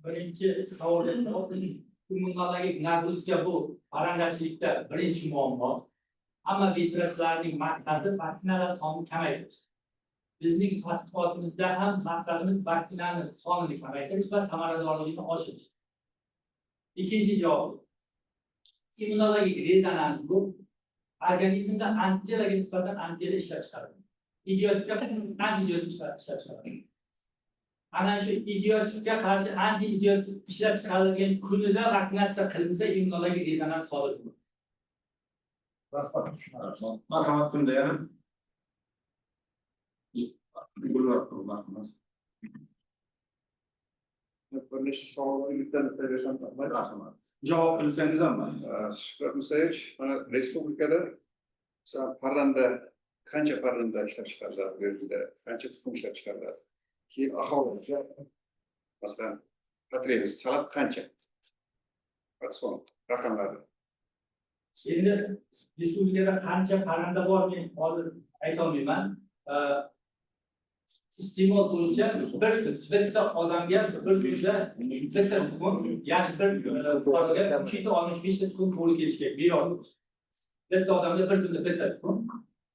Birinchi savolga immunologik nagruska bu parrandachilikda birinchi muammo. Hamma viruslarning maqsadi vaksinalar sonini kamaytirish. Bizning tadqiqotimizda ham maqsadimiz vaksinani sonini kamaytirish va samaradorligini oshirish. Ikkinchi javob. Immunologik rezonans bu organizmda antitanaga nisbatan antitana ishlab chiqaradi. Idiotikka antibiotik ishlab chiqaradi. Ana shu idiotikka qarshi antibiotik ishlab chiqarilgan kunida vaksinatsiya qilinsa immunologik rezonans sodir bo'ladi. Marhamat, kimda yana? Bir nechta savollarga bitta bersam rahmat. Rahmat. Javob qilsangiz ham Shuhrat Musayev, mana respublikada parranda qancha parranda ishlab chiqariladi, bu yerda qancha tuxum ishlab chiqariladi? Keyin aholiga masalan potrебность talab qancha? Son raqamlari. Endi respublikada qancha parranda bor men hozir ayta olmayman. Iste'mol bo'yicha bitta odamga bir kunda bitta tuxum, ya'ni bir fuqaroga 365 ta tuxum to'g'ri kelishi kerak. Biyok. Bitta odamga bir kunda bitta tuxum,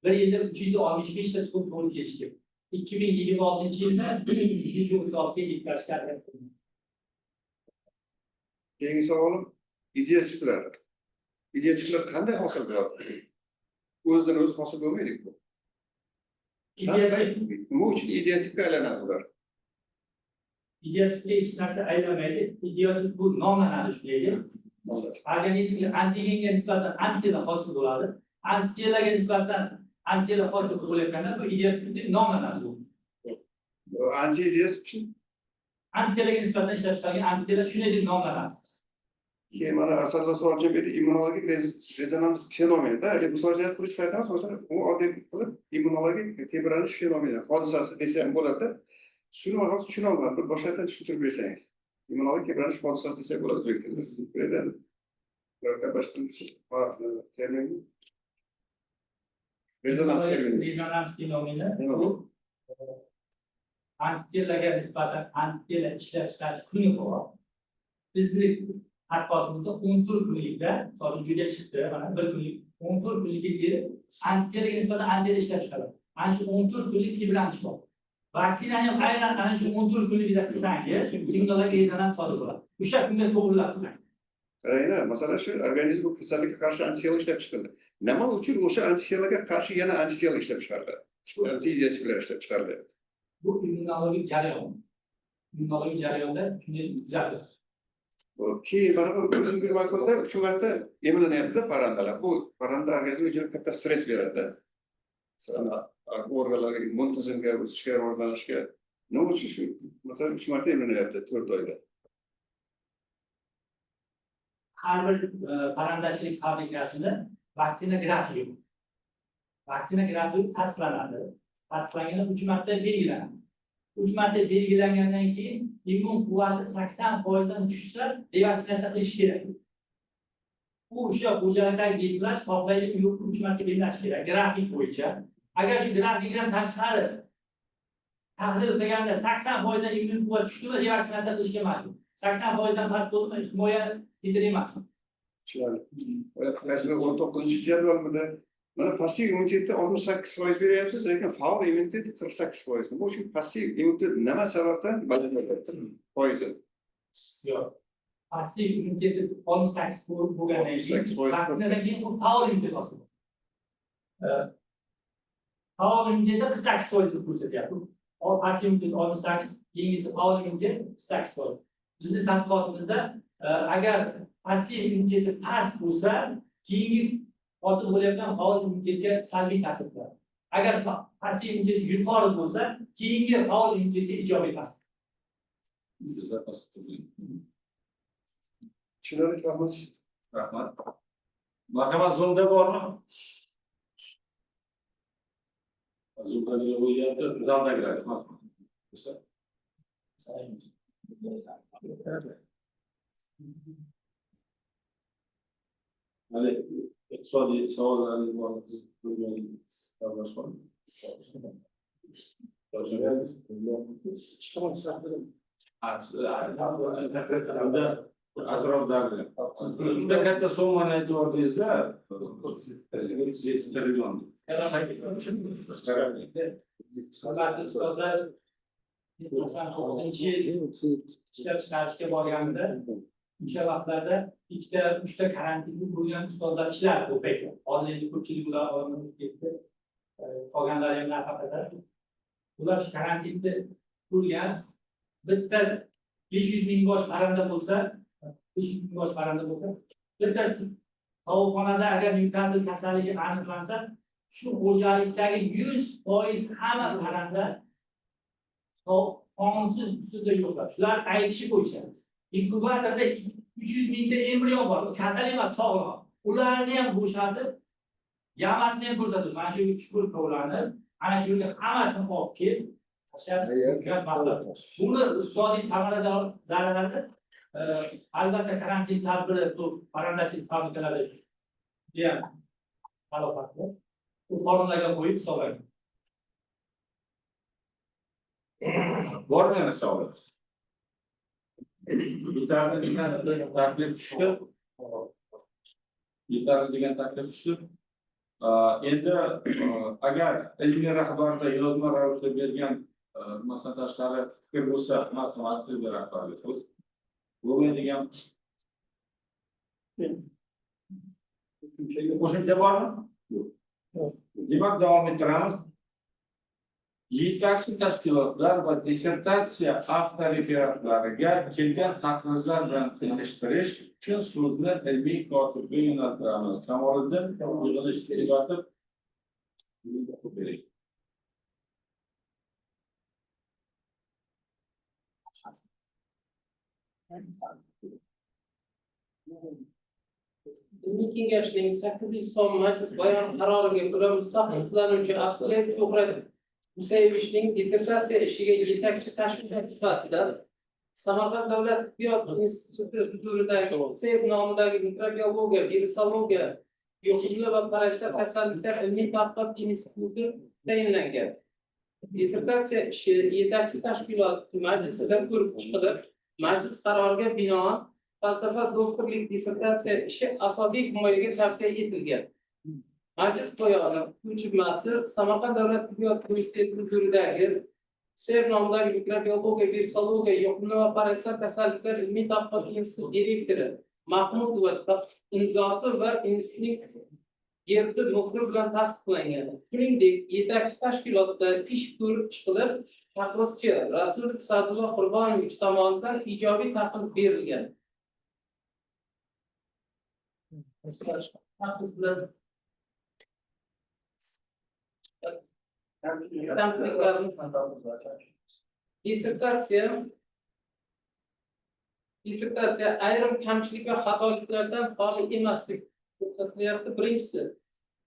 bir yilda 365 ta tuxum to'g'ri kelishi kerak. 2026-yilda 136 ga yetkazish harakat qildik. Keyingi savolim idiotiklar. Idiotiklar qanday hosil bo'ladi? O'zidan o'zi hosil bo'lmaydi-ku. Nima uchun idiotikka aylanadi ular? Idiotikka hech narsa aylanmaydi. Idiotik bu nomlanadi shunday. Organizmga antigenga nisbatan antitana hosil bo'ladi. Antitanaga nisbatan antitana hosil bo'layotganda bu idiotik deb nomlanadi. Anti-idiotik uchun Antitanaga nisbatan ishlab chiqarilgan antitana shunday deb nomlanadi. keyin mana Asadullo Solchi berdi immunologik rezonans fenomenda. Musojaat qilish paytida asosan u oddiy qilib immunologik tebranish fenomeni hodisasi desa ham bo'ladi. Shuni hozir tushuna olmadim. Boshqacha tushuntirib bersangiz. Immunologik tebranish hodisasi desa bo'ladi o'zbek tilida. Rezonans fenomeni. Rezonans fenomeni bu antitelaga nisbatan antitela ishlab chiqarish kuni bor. Bizning tadqiqotimizda 14 kunlikda, hozir video chiqdi, mana bir kunlik, 14 kunlikka kelib, antitelaga nisbatan antitela ishlab chiqaradi. Ana shu 14 kunlik tiklanish bor. Vaksinani ham aynan ana shu 14 kunlikda qilsangiz, immunologik rezonans sodir bo'ladi. O'sha kunda to'g'rilab qilsangiz. Qaranglar, masalan shu organizm bu kasallikka qarshi antitela ishlab chiqildi. Nima uchun o'sha antitelaga qarshi yana antitela ishlab chiqariladi? Antitelalar ishlab chiqariladi. Bu immunologik jarayon. Immunologik jarayonda shunday kuzatiladi. Keyin mana bu bir vaqtda shu marta emlanyapti parrandalar. Bu parranda organizmga juda katta stress beradi. Masalan, organlarga, immun tizimga o'sishga, rivojlanishga. Nima uchun shu? Masalan, 3 marta emlanyapti 4 oyda. Har bir parrandachilik fabrikasida vaksina grafiki yo'q. Vaksina grafiki tasdiqlanadi. Tasdiqlanganda 3 marta belgilanadi. 3 marta belgilangandan keyin immun quvvati 80% dan tushsa, revaksinatsiya qilish kerak. Bu o'sha xo'jalikdagi belgilash xohlaydi, yo'q 3 marta belgilash kerak grafik bo'yicha. Agar shu grafikdan tashqari tahlil qilganda 80% dan immun quvvat tushdimi, revaksinatsiya qilishga majbur. 80% dan past bo'lsa, himoya emas. Tushunarli. Rasmiy 19-jadvalmida mana passiv immunitetni 68% beryapsiz, lekin faol immunitet 48%. Bu shu passiv immunitet nima sababdan bajaryapti? Foizi. Yo'q. Passiv immunitet 68% bo'lgandan keyin, vaksinadan keyin bu faol immunitet hosil bo'ladi. Faol immunitet 48% ko'rsatyapti. Passiv immunitet 68, keyingisi faol immunitet 48%. Bizning tadqiqotimizda agar passiv immuniteti past bo'lsa, keyingi hosil bo'layotgan faol immunitetga salbiy ta'sir qiladi. Agar passiv immunitet yuqori bo'lsa, keyingi faol immunitetga ijobiy ta'sir qiladi. Tushunarli, rahmat. Rahmat. Marhamat, Zoom'da bormi? Zoom'da bo'lyapti, zaldagilar. Hali iqtisodiy savollarni bor. Atrofdagi juda katta summani aytordingizda, 7 trillion. Ustozlar 99-yil ishlab chiqarishga borganida o'sha vaqtlarda 2-3 karantinga bo'lgan ustozlar ishlardi bu paytda. Hozir endi ko'pchilik ular olamdan ketdi. Qolganlar ham nafaqada. Ular karantinda bo'lgan bitta 500 ming bosh parranda bo'lsa, 500 ming bosh parranda bo'lsa, bitta tovuqxonada agar Newcastle kasalligi aniqlansa, shu xo'jalikdagi 100% hamma parranda qonunsiz usulda yo'qlar. Shular aytishi bo'yicha inkubatorda 300 mingta embrion bor. Kasal emas, sog'lom. Ularni ham bo'shatib, yamasini ham ko'rsatib, mana shu chuqur kovlarni, ana shu yerga hammasini olib kelib, tashlab, buni iqtisodiy samarador zararlari albatta karantin tadbiri bu parrandachilik fabrikalarida ham aloqatli. Bu qonunlarga qo'yib hisoblangan. Bormi yana savol? Yetarli degan taklif tushdi. Yetarli degan taklif tushdi. Endi agar ilmiy rahbarda yozma ravishda bergan masalan tashqari fikr bo'lsa, marhamat qilib rahbarlik qilib. Bo'lmaydigan qo'shimcha bormi? Yo'q. Demak, davom ettiramiz. Yetakchi tashkilotlar va dissertatsiya avtoreferatlariga kelgan takliflar bilan tanishtirish uchun so'zni ilmiy kotibga yo'naltiramiz. Kamoliddin yig'ilishga kotib bering. Ilmiy kengashning 8-son majlis bayon qaroriga ko'ra mustaqil izlanuvchi Ahlet Shuhrat Musayevichning dissertatsiya ishiga yetakchi tashkilot sifatida Samarqand davlat tibbiyot instituti huzuridagi SEV nomidagi mikrobiologiya, virusologiya, yo'qilma va parazit kasalliklar ilmiy tadqiqot instituti tayinlangan. dissertatsiya ishi yetakchi tashkilot majlisida ko'rib chiqilib, majlis qaroriga binoan falsafa doktorlik dissertatsiya ishi asosiy himoyaga tavsiya etilgan. Majlis bayoni ko'chirmasi Samarqand davlat tibbiyot universiteti huzuridagi SEV nomidagi mikrobiologiya, virusologiya, yuqumli va parazitar kasalliklar ilmiy tadqiqot instituti direktori Mahmudova imzosi va Gerdi muxbir bilan tasdiqlangan. Shuningdek, yetakchi tashkilotda ish ko'rib chiqilib, taqrizchi Rasul Sa'dulloh Qurbonovich tomonidan ijobiy taqriz berilgan. Taqriz bilan dissertatsiya ayrim kamchilik va xatoliklardan xoli emaslik ko'rsatilyapti. Birinchisi,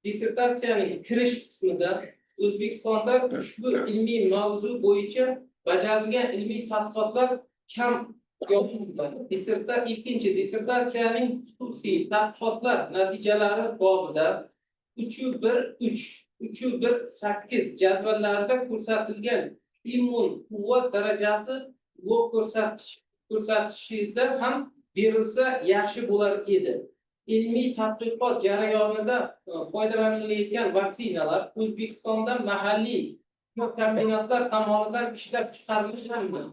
dissertatsiyaning kirish qismida O'zbekistonda ushbu ilmiy mavzu bo'yicha bajarilgan ilmiy tadqiqotlar kam yozilgan. Ikkinchi, dissertatsiyaning xususiy tadqiqotlar natijalari bobida 3.1.8 jadvallarida ko'rsatilgan immun quvvat darajasi log ko'rsatishida ham berilsa yaxshi bo'lar edi. Ilmiy tadqiqot jarayonida foydalanilayotgan vaksinalar O'zbekistonda mahalliy kombinatlar tomonidan ishlab chiqarilganmi?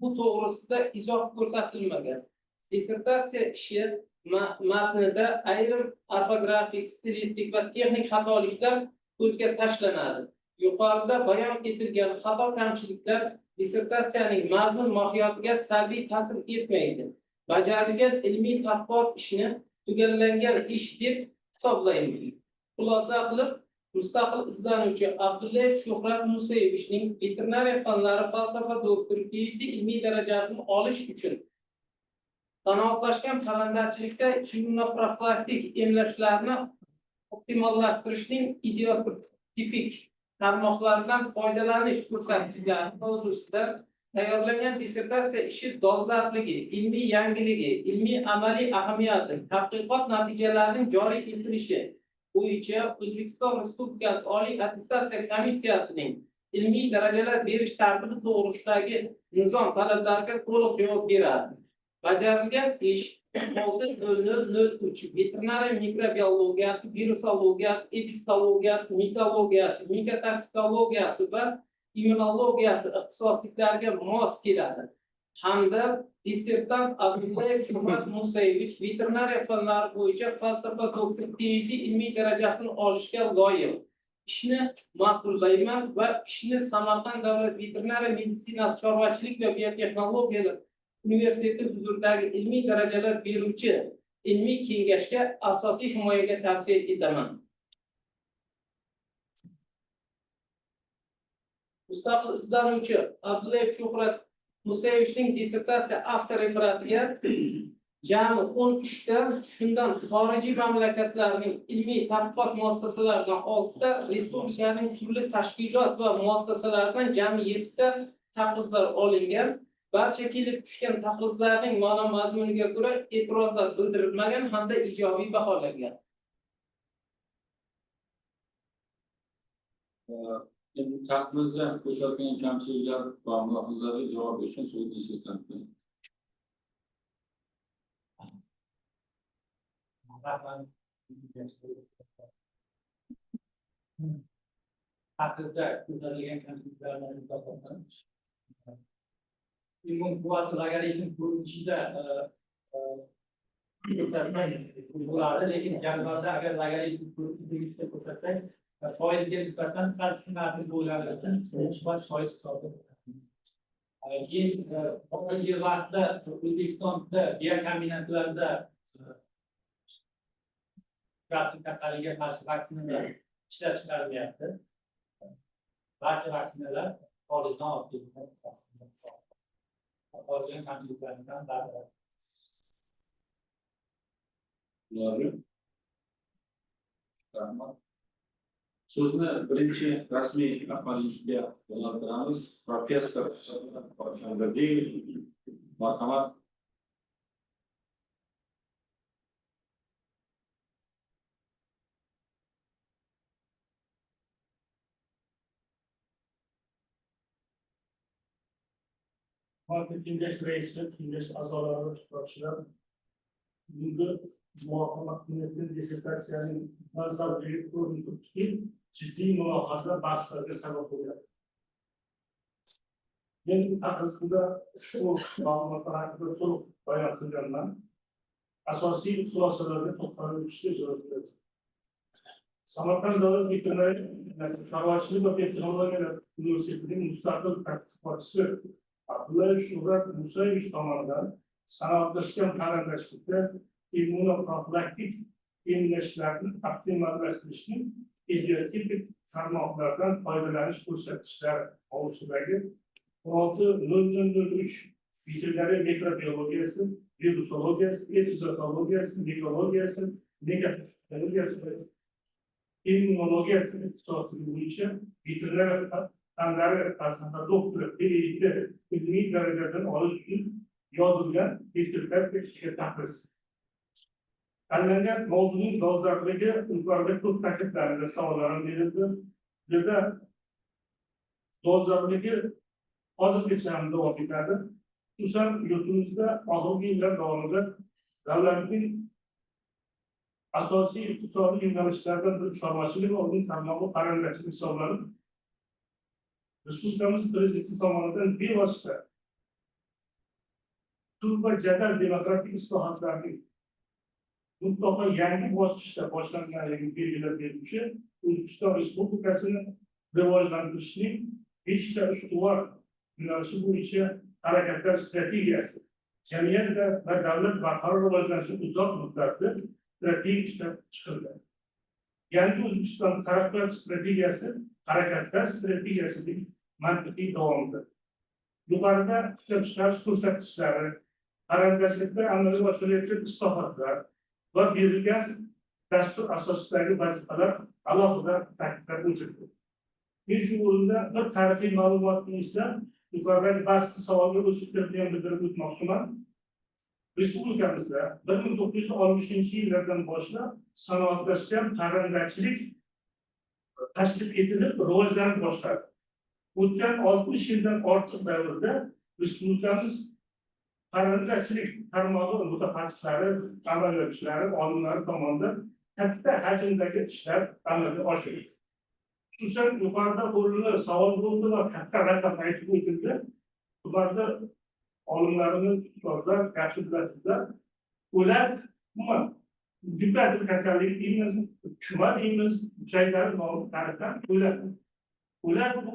Bu to'g'risida izoh ko'rsatilmagan. Dissertatsiya ishi matnida ayrim ortografik, stilistik va texnik xatoliklar ko'zga tashlanadi. Yuqorida bayon etilgan xato kamchiliklar dissertatsiyaning mazmun mohiyatiga salbiy ta'sir etmaydi. Bajarilgan ilmiy tadqiqot ishini tugallangan ish deb hisoblaymiz. Xulosa qilib, mustaqil izlanuvchi Abdullayev Shuhrat Musayevichning veterinariya fanlari falsafa doktori PhD ilmiy darajasini olish uchun sanoatlashgan parrandachilikda immunoprofilaktik emlashlarni optimallashtirishning idiotipik tarmoqlaridan foydalanish ko'rsatkichlari mavzusida tayyorlangan dissertatsiya ishi dolzarbligi, ilmiy yangiligi, ilmiy amaliy ahamiyati, tadqiqot natijalarining joriy etilishi bo'yicha O'zbekiston Respublikasi Oliy attestatsiya komissiyasining ilmiy darajalar berish tartibi to'g'risidagi nizom talablariga to'liq javob beradi. Bajarilgan ish 6.00.03 veterinariya mikrobiologiyasi, virusologiyasi, epistologiyasi, mikologiyasi, mikotoksikologiyasi va immunologiyasi ixtisosliklariga mos keladi. Hamda dissertant Abdullayev Shuhrat Musayevich veterinariya fanlari bo'yicha falsafa doktori PhD ilmiy darajasini olishga loyiq. Ishni ma'qullayman va ishni Samarqand davlat veterinariya meditsinasi, chorvachilik va biotexnologiyalar universiteti huzuridagi ilmiy darajalar beruvchi ilmiy kengashga asosiy himoyaga tavsiya etaman. Mustaqil izlanuvchi Abdullayev Shuhrat Musayevichning dissertatsiya avtoreferatiga jami 13 ta, shundan xorijiy mamlakatlarning ilmiy tadqiqot muassasalaridan 6 ta, respublikaning turli tashkilot va muassasalaridan jami 7 ta taqrizlar olingan. Barcha kelib tushgan taqrizlarning ma'no mazmuniga ko'ra e'tirozlar bildirilmagan hamda ijobiy baholangan. Endi taqrizda ko'rsatilgan kamchiliklar va mulohazalarga javob berish uchun so'z dissertantga. Taqrizda ko'rsatilgan kamchiliklarni izohlash. Immun quvvati logaritm ko'rinishida ko'rsatiladi, lekin jadvalda agar logaritm ko'rinishida ko'rsatsak, foizga nisbatan sal tushunarli bo'lgani uchun nisbat foiz hisoblanadi. Keyin hozirgi vaqtda O'zbekistonda biokombinatlarda grafik kasalligiga qarshi vaksinalar ishlab chiqarilyapti. Barcha vaksinalar xorijdan olib kelingan xorijdan kamchiliklardan bartaraf. So'zni birinchi rasmiy rahbariyatga yo'naltiramiz. Professor Shavkatbek, marhamat. Hokimiyat kengashi raisi, kengash a'zolari, ishtirokchilar, bugungi muhokama qilinayotgan dissertatsiyaning nazariga ko'rinib turibdiki, jiddiy mulohaza bahslarga sabab bo'ladi. Men taqrizimda ushbu ma'lumotlar haqida to'liq bayon qilganman. Asosiy xulosalarga to'xtalib o'tishga zarur bo'ladi. Samarqand davlat veterinariya chorvachilik va texnologiyalar universitetining mustaqil tadqiqotchisi Abdullayev Shuhrat Musayevich tomonidan sanoatlashgan parrandachilikda immunoprofilaktik emlashlarni optimallashtirishning efektiv tarmoqlardan foydalanish ko'rsatkichlari mavzusidagi 16.003 veterinariya mikrobiologiyasi, virusologiyasi, epizotologiyasi, mikologiyasi, negativologiyasi va immunologiya ixtisosligi bo'yicha veterinariya fanlari falsafa doktori PhD ilmiy darajadan olish uchun yozilgan dissertatsiya ishiga taqriz. Tanlangan mavzuning dolzarbligi yuqorida ko'p ta'kidlanadi, savollarim berildi. Bu yerda dolzarbligi hozirgacha ham davom etadi. Xususan yurtimizda oxirgi yillar davomida davlatning asosiy iqtisodiy yo'nalishlaridan biri chorvachilik va uning tarmog'i parrandachilik hisoblanib, Respublikamiz prezidenti tomonidan bevosita turk va jadal demokratik islohotlarning mutlaqo yangi bosqichda boshlanganligini belgilab beruvchi O'zbekiston Respublikasini rivojlantirishning 5 ta ustuvor yo'nalishi bo'yicha harakatlar strategiyasi, jamiyat va davlat barqaror rivojlanishini uzoq muddatli strategik ishlab chiqildi. Yangi O'zbekiston taraqqiyot strategiyasi harakatlar strategiyasining mantiqiy davomidir. Yuqorida ishlab chiqarish ko'rsatkichlari, parrandachilikda amalga oshirilayotgan islohotlar va berilgan dastur asosidagi vazifalar alohida ta'kidlab o'tildi. Men shu o'rinda bir tarixiy ma'lumotni eslab, yuqoridagi barcha savolga o'z fikrlarimni bildirib o'tmoqchiman. Respublikamizda 1960-yillardan boshlab sanoatlashgan parrandachilik tashkil etilib rivojlanib boshladi. O'tgan 60 yildan ortiq davrda respublikamiz parrandachilik tarmog'i mutaxassislari, amaliyotchilari, olimlari tomonidan katta hajmdagi ishlar amalga oshirildi. Xususan yuqorida o'rinli savol bo'ldi va katta raqam aytib o'tildi. Bularda olimlarimiz, ustozlar, gapirdilar. Ular umuman diqqatli kasallik deymiz, chuma deymiz, uchaylar nomli tarixdan ular bu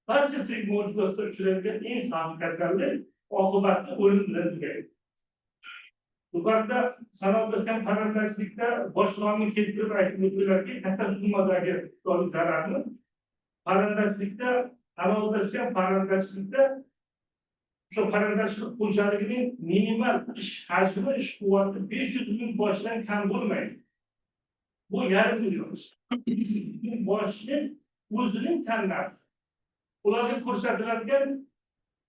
barcha tirik mavjudotda uchraydigan eng xavfli kasallik oqibatda o'lim bilan tugaydi. Yuqorida sanoatlashgan parrandachilikda boshlig'ini keltirib aytib o'tdilarki, katta summadagi iqtisodiy zararni parrandachilikda sanoatlashgan parrandachilikda o'sha parrandachilik xo'jaligining minimal ish hajmi, ish quvvati 500 ming boshdan kam bo'lmaydi. Bu yarim million. Boshning o'zining tanlari. Ularga ko'rsatiladigan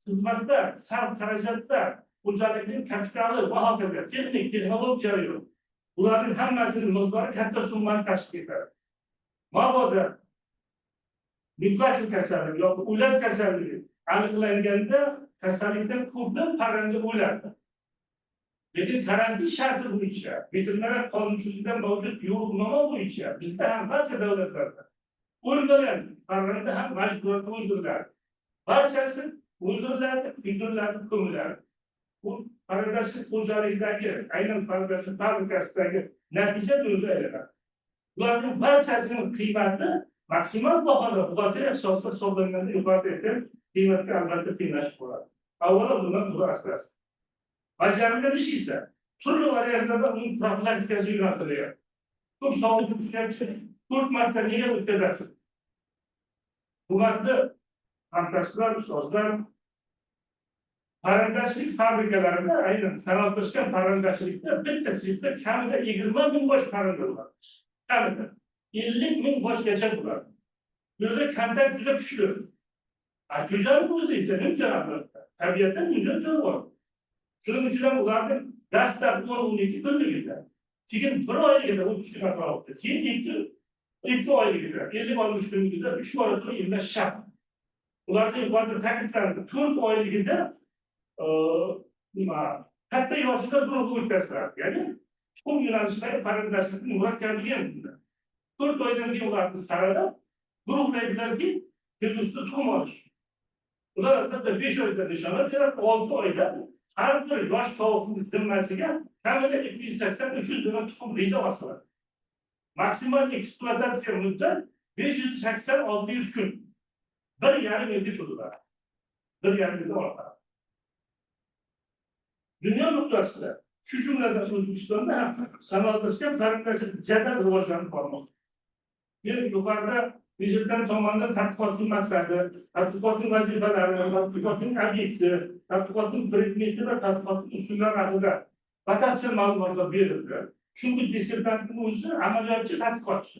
xizmatlar, sarf xarajatlar, xo'jalikning kapitali va hokazo, texnik, texnologik jarayon. Bularning hammasining miqdori katta summani tashkil etadi. Mabodo Newkasl kasalligi yoki o'lat kasalligi aniqlanganda kasallikdan ko'plab parranda o'ladi. Lekin karantin sharti bo'yicha, veterinariya qonunchiligida mavjud yo'riqnoma bo'yicha bizda ham barcha davlatlarda o'ldirilgan parranda ham majburiyatda o'ldiriladi. Barchasi o'ldiriladi, uydiriladi, ko'miladi. Bu parrandachilik xo'jaligidagi, aynan parrandachilik fabrikasidagi natija bo'lib aylanadi. Ularning barchasining qiymati maksimal bahoda buxgalteriya hisobida hisoblanganda yuqorida aytgan qiymatga albatta tenglashish bo'ladi. Avvalo bundan to'g'ri aslas. Bajarilgan ish esa turli variantlarda uning profilaktikasiga yo'naltiriladi. Ko'p sog'liqni tushunuvchi 4 marta nega o'tkazadi? Bu vaqtda hamkasblar, ustozlar parrandachilik fabrikalarida, aynan sanoatlashgan parrandachilikda bitta sexda kamida 20 ming bosh parranda bo'ladi. Kamida 50 ming boshgacha bo'ladi. Bu yerda kontakt juda kuchli. Go'jalik o'zi esa nimjon tabiatda nimjon bor. Shuning uchun ham ularning dastlab 12 kunligida, keyin 1 oyligida 30 kun atrofida, keyin 2 oyligida, 50-60 kunligida 3 marotaba emlash shart. Ularning yuqorida ta'kidlandi, 4 oyligida nima katta yoshida guruh o'tkaziladi. Ya'ni bu yo'nalishdagi qarindoshlikning murakkabligi ham shunda. 4 oydan keyin ular biz qaralib, guruhdagilarga kelgusida tuxum olish. Ular albatta 5 oyda nishonlab beradi, 6 oyda har bir yosh tovuqning zimmasiga kamida 280-300 dona tuxum reja osiladi. Maksimal ekspluatatsiya muddat 580-600 kun. 1,5 yilga cho'ziladi. 1,5 yilda ortadi. Dunyo nuqtasida shu jumladan O'zbekistonda ham sanoatlashgan qarindoshlik jadal rivojlanib bormoqda. Men yuqorida Prezident tomonidan tadqiqotning maqsadi, tadqiqotning vazifalari, tadqiqotning obyekti, tadqiqotning predmeti va tadqiqotning usullari haqida batafsil ma'lumotlar berildi. Chunki dissertantning o'zi amaliyotchi tadqiqotchi.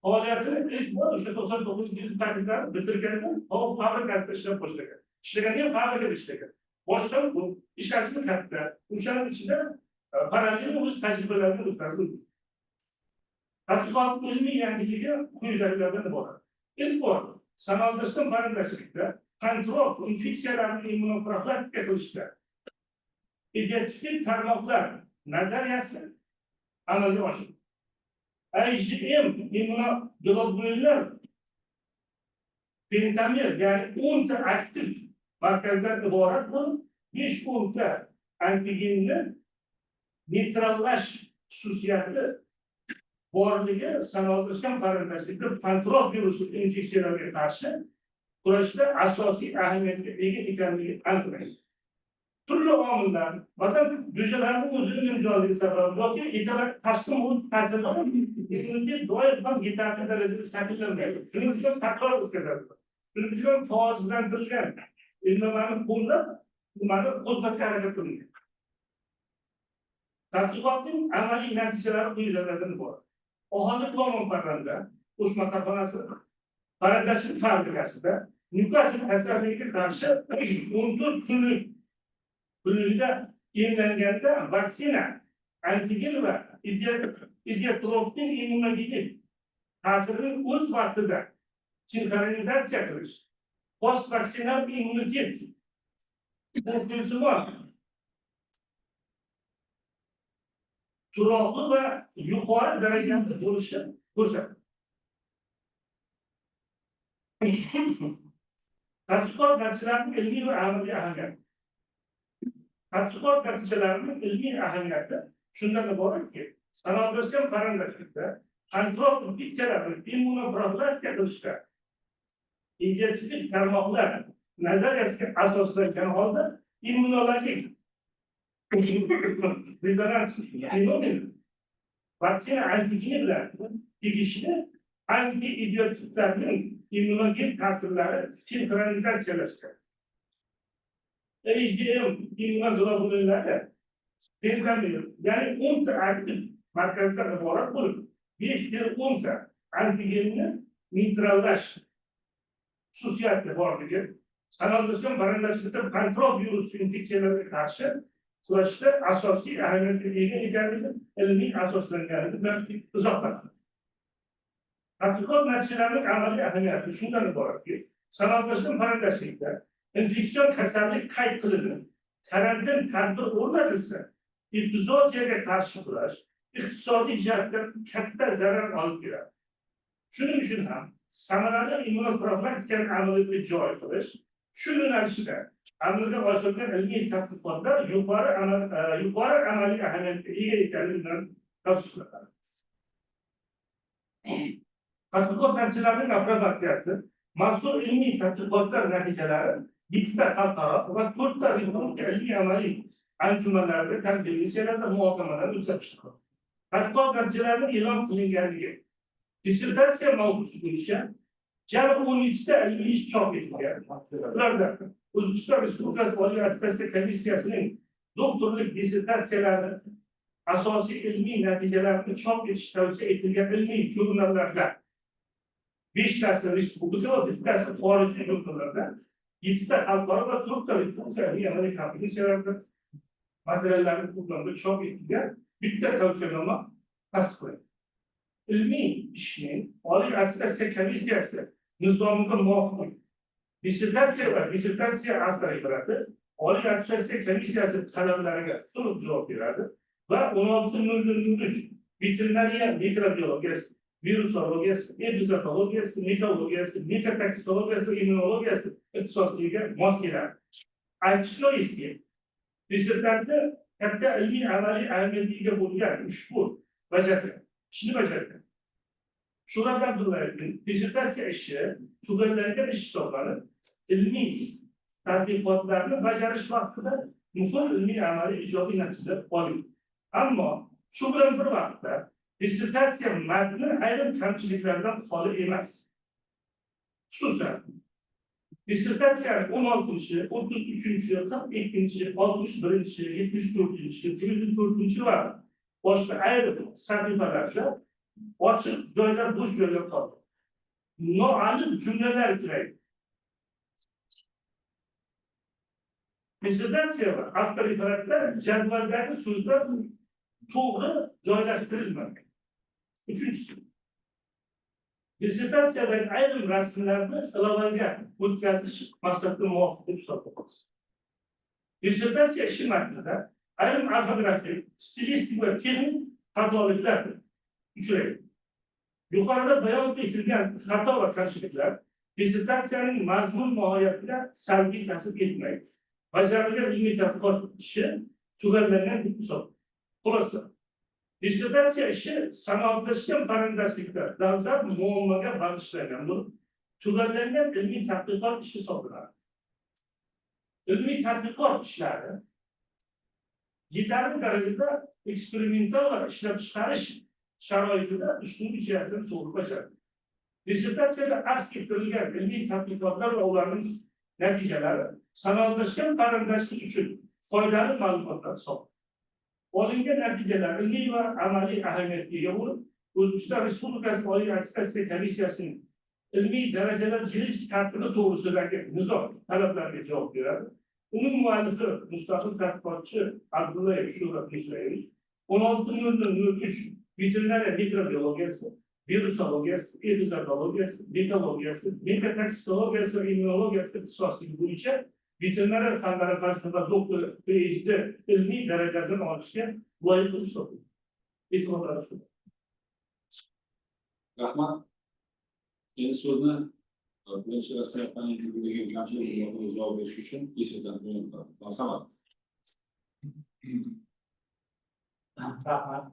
Faoliyatini ilk bor o'sha 99-yillarda bitirgandan fabrikasida ishlab boshlagan. Ishlagan ham fabrikada ishlagan. Boshqa bu ish hajmi katta. O'shaning ichida parallel o'z tajribalarini o'tkazdi. Tadqiqot ilmiy yangiligi quyidagilardan iborat. İlk bor, sanoatlashgan qarindoshlikda kontrol infeksiyalarni immunoprofilaktika qilishda pediatrik tarmoqlar nazariyasi amalga oshirdi. IgM immunoglobulinlar pentamir, ya'ni 10 ta aktiv markazdan iborat bo'lib, 5-10 ta antigenni neytrallash xususiyati borligi sanoatlashgan qarindoshlikda kontrol virusi infeksiyalarga qarshi kurashda asosiy ahamiyatga ega ekanligi aniqlangan. Turli omillar, masalan, go'shalarning o'zining imzoligi sababli yoki ekologik tashqi muhit ta'siridan immunitet doim ham yetarli darajada shakllanmaydi. Shuning uchun takror o'tkazadi. Shuning uchun faollantirilgan ilmlarni qo'llab, nimani qo'zg'atishga harakat qilingan. Tadqiqotning amaliy natijalari quyidagilardan iborat. Oholi Qulomon parranda qo'shma korxonasi qarindoshlik fabrikasida Newcastle kasalligiga qarshi 14 kunlikda emlanganda vaksina, antigen va idiotropning immunogenic ta'sirini o'z vaqtida sinxronizatsiya qilish, postvaksinal immunitet turoqli va yuqori darajada bo'lishi ko'rsatdi. Tadqiqot natijalarining ilmiy va amaliy ahamiyati. Tadqiqot natijalarining ilmiy ahamiyati shundan iboratki, sanoatlashgan qarindoshlikda kontrol infeksiyalarni immunoprofilaktika qilishda pediatrik tarmoqlar nazariyasiga asoslangan holda immunologik rezonans fenomen vaksina antigeni bilan tegishli anti-idiotiplarning immunogen ta'sirlari sinxronizatsiyalashgan. IgM immunoglobulinlari pentamir, ya'ni 10 ta aktiv markazdan iborat bo'lib, 5-10 ta antigenni neytrallash xususiyati borligi, sanoatlashgan qarindoshlikda kontrol virusi infeksiyalarga qarshi kurashda asosiy ahamiyatga ega ekanligi ilmiy asoslanganligi bilan izohlanadi. Tadqiqot natijalarining amaliy ahamiyati shundan iboratki, sanoatlashgan qarindoshlikda infeksion kasallik qayd qilinib, karantin tadbir o'rnatilsa, epizodiyaga qarshi kurash iqtisodiy jihatdan katta zarar olib keladi. Shuning uchun ham samarali immunoprofilaktikani amaliyotga joriy qilish shu yo'nalishda amalga oshirilgan ilmiy tadqiqotlar yuqori amaliy ahamiyatga ega ekanligi bilan tavsiflanadi. Tadqiqot natijalarining aprobatsiyasi mazkur ilmiy tadqiqotlar natijalari 2 ta xalqaro va 4 ta respublika ilmiy amaliy anjumanlarda, konferensiyalarda muhokamalar o'tkazildi. Tadqiqot natijalarining e'lon qilinganligi dissertatsiya mavzusi bo'yicha jami 12 ta ilmiy ish chop etilgan. Ulardan O'zbekiston Respublikasi Oliy attestatsiya komissiyasining doktorlik dissertatsiyalari asosiy ilmiy natijalarini chop etish tavsiya etilgan ilmiy jurnallarda 5 tasi respublika va 1 tasi xorijiy jurnallarda, 7 ta xalqaro va 4 ta respublika amaliy konferensiyalarda materiallarni to'plamda chop etilgan bitta tavsiyanoma tasdiqlangan. Ilmiy ishning Oliy attestatsiya komissiyasi nizomiga muvofiq dissertatsiya va dissertatsiya avtor iborati Oliy Attestatsiya komissiyasi talablariga to'liq javob beradi va 16.003 veterinariya mikrobiologiyasi, virusologiyasi, epizotologiyasi, mikologiyasi, mikotoksikologiyasi, immunologiyasi ixtisosligiga mos keladi. Aytish joizki, dissertatsiya katta ilmiy amaliy ahamiyatga bo'lgan ushbu ishni bajargan. Shuhrat Abdullayevning dissertatsiya ishi tugallangan ish hisoblanib, ilmiy tadqiqotlarni bajarish vaqtida muhim ilmiy amaliy ijodiy natijalar olgan. Ammo shu bilan bir vaqtda dissertatsiya matni ayrim kamchiliklardan xoli emas. Xususan, dissertatsiyaning 16-chi, 33-chi, 42-chi, 61-chi, 74-chi, 104-chi va boshqa ayrim sahifalarda ochiq joylar bo'sh joylar qoldi. Noaniq jumlalar uchraydi. Dissertatsiya va avtorifaratda jadvaldagi so'zlar to'g'ri joylashtirilmagan. Uchinchisi, dissertatsiyadagi ayrim rasmlarni ilovaga o'tkazish maqsadga muvofiq deb hisoblanadi. Dissertatsiya ishi matnida ayrim ortografik, stilistik va texnik xatoliklar uchraydi. Yuqorida bayon etilgan xato va kamchiliklar dissertatsiyaning mazmun mohiyatiga salbiy ta'sir etmaydi. Bajarilgan ilmiy tadqiqot ishi tugallangan deb hisoblanadi. Xulosa, dissertatsiya ishi sanoatlashgan parrandachilikda dolzarb muammoga bag'ishlangan bo'lib, tugallangan ilmiy tadqiqot ishi hisoblanadi. Ilmiy tadqiqot ishlari yetarli darajada eksperimental va ishlab chiqarish sharoitida uslubiy jihatdan to'g'ri bajariladi. Dissertatsiyada aks ettirilgan ilmiy tadqiqotlar va ularning natijalari sanoatlashgan parrandachilik uchun foydali ma'lumotlar hisoblanadi. Olingan natijalar ilmiy va amaliy ahamiyatga ega bo'lib, O'zbekiston Respublikasi Oliy Attestatsiya komissiyasining ilmiy darajalar berish tartibi to'g'risidagi nizom talablariga javob beradi. Uning muallifi mustaqil tadqiqotchi Abdullayev Shuhrat Abdullayevich 16.003 veterinariya mikrobiologiyasi, virusologiyasi, epizotologiyasi, mikologiyasi, mikotoksikologiyasi va immunologiyasi ixtisosligi bo'yicha veterinariya fanlari falsafa doktori PhD ilmiy darajasini olishga loyiq hisoblanadi. E'tiborlar shu. Rahmat. Endi so'zni birinchi rasmiy panelidagi kamchiliklarga javob berish uchun Isitdan qo'yiladi. Marhamat. Rahmat.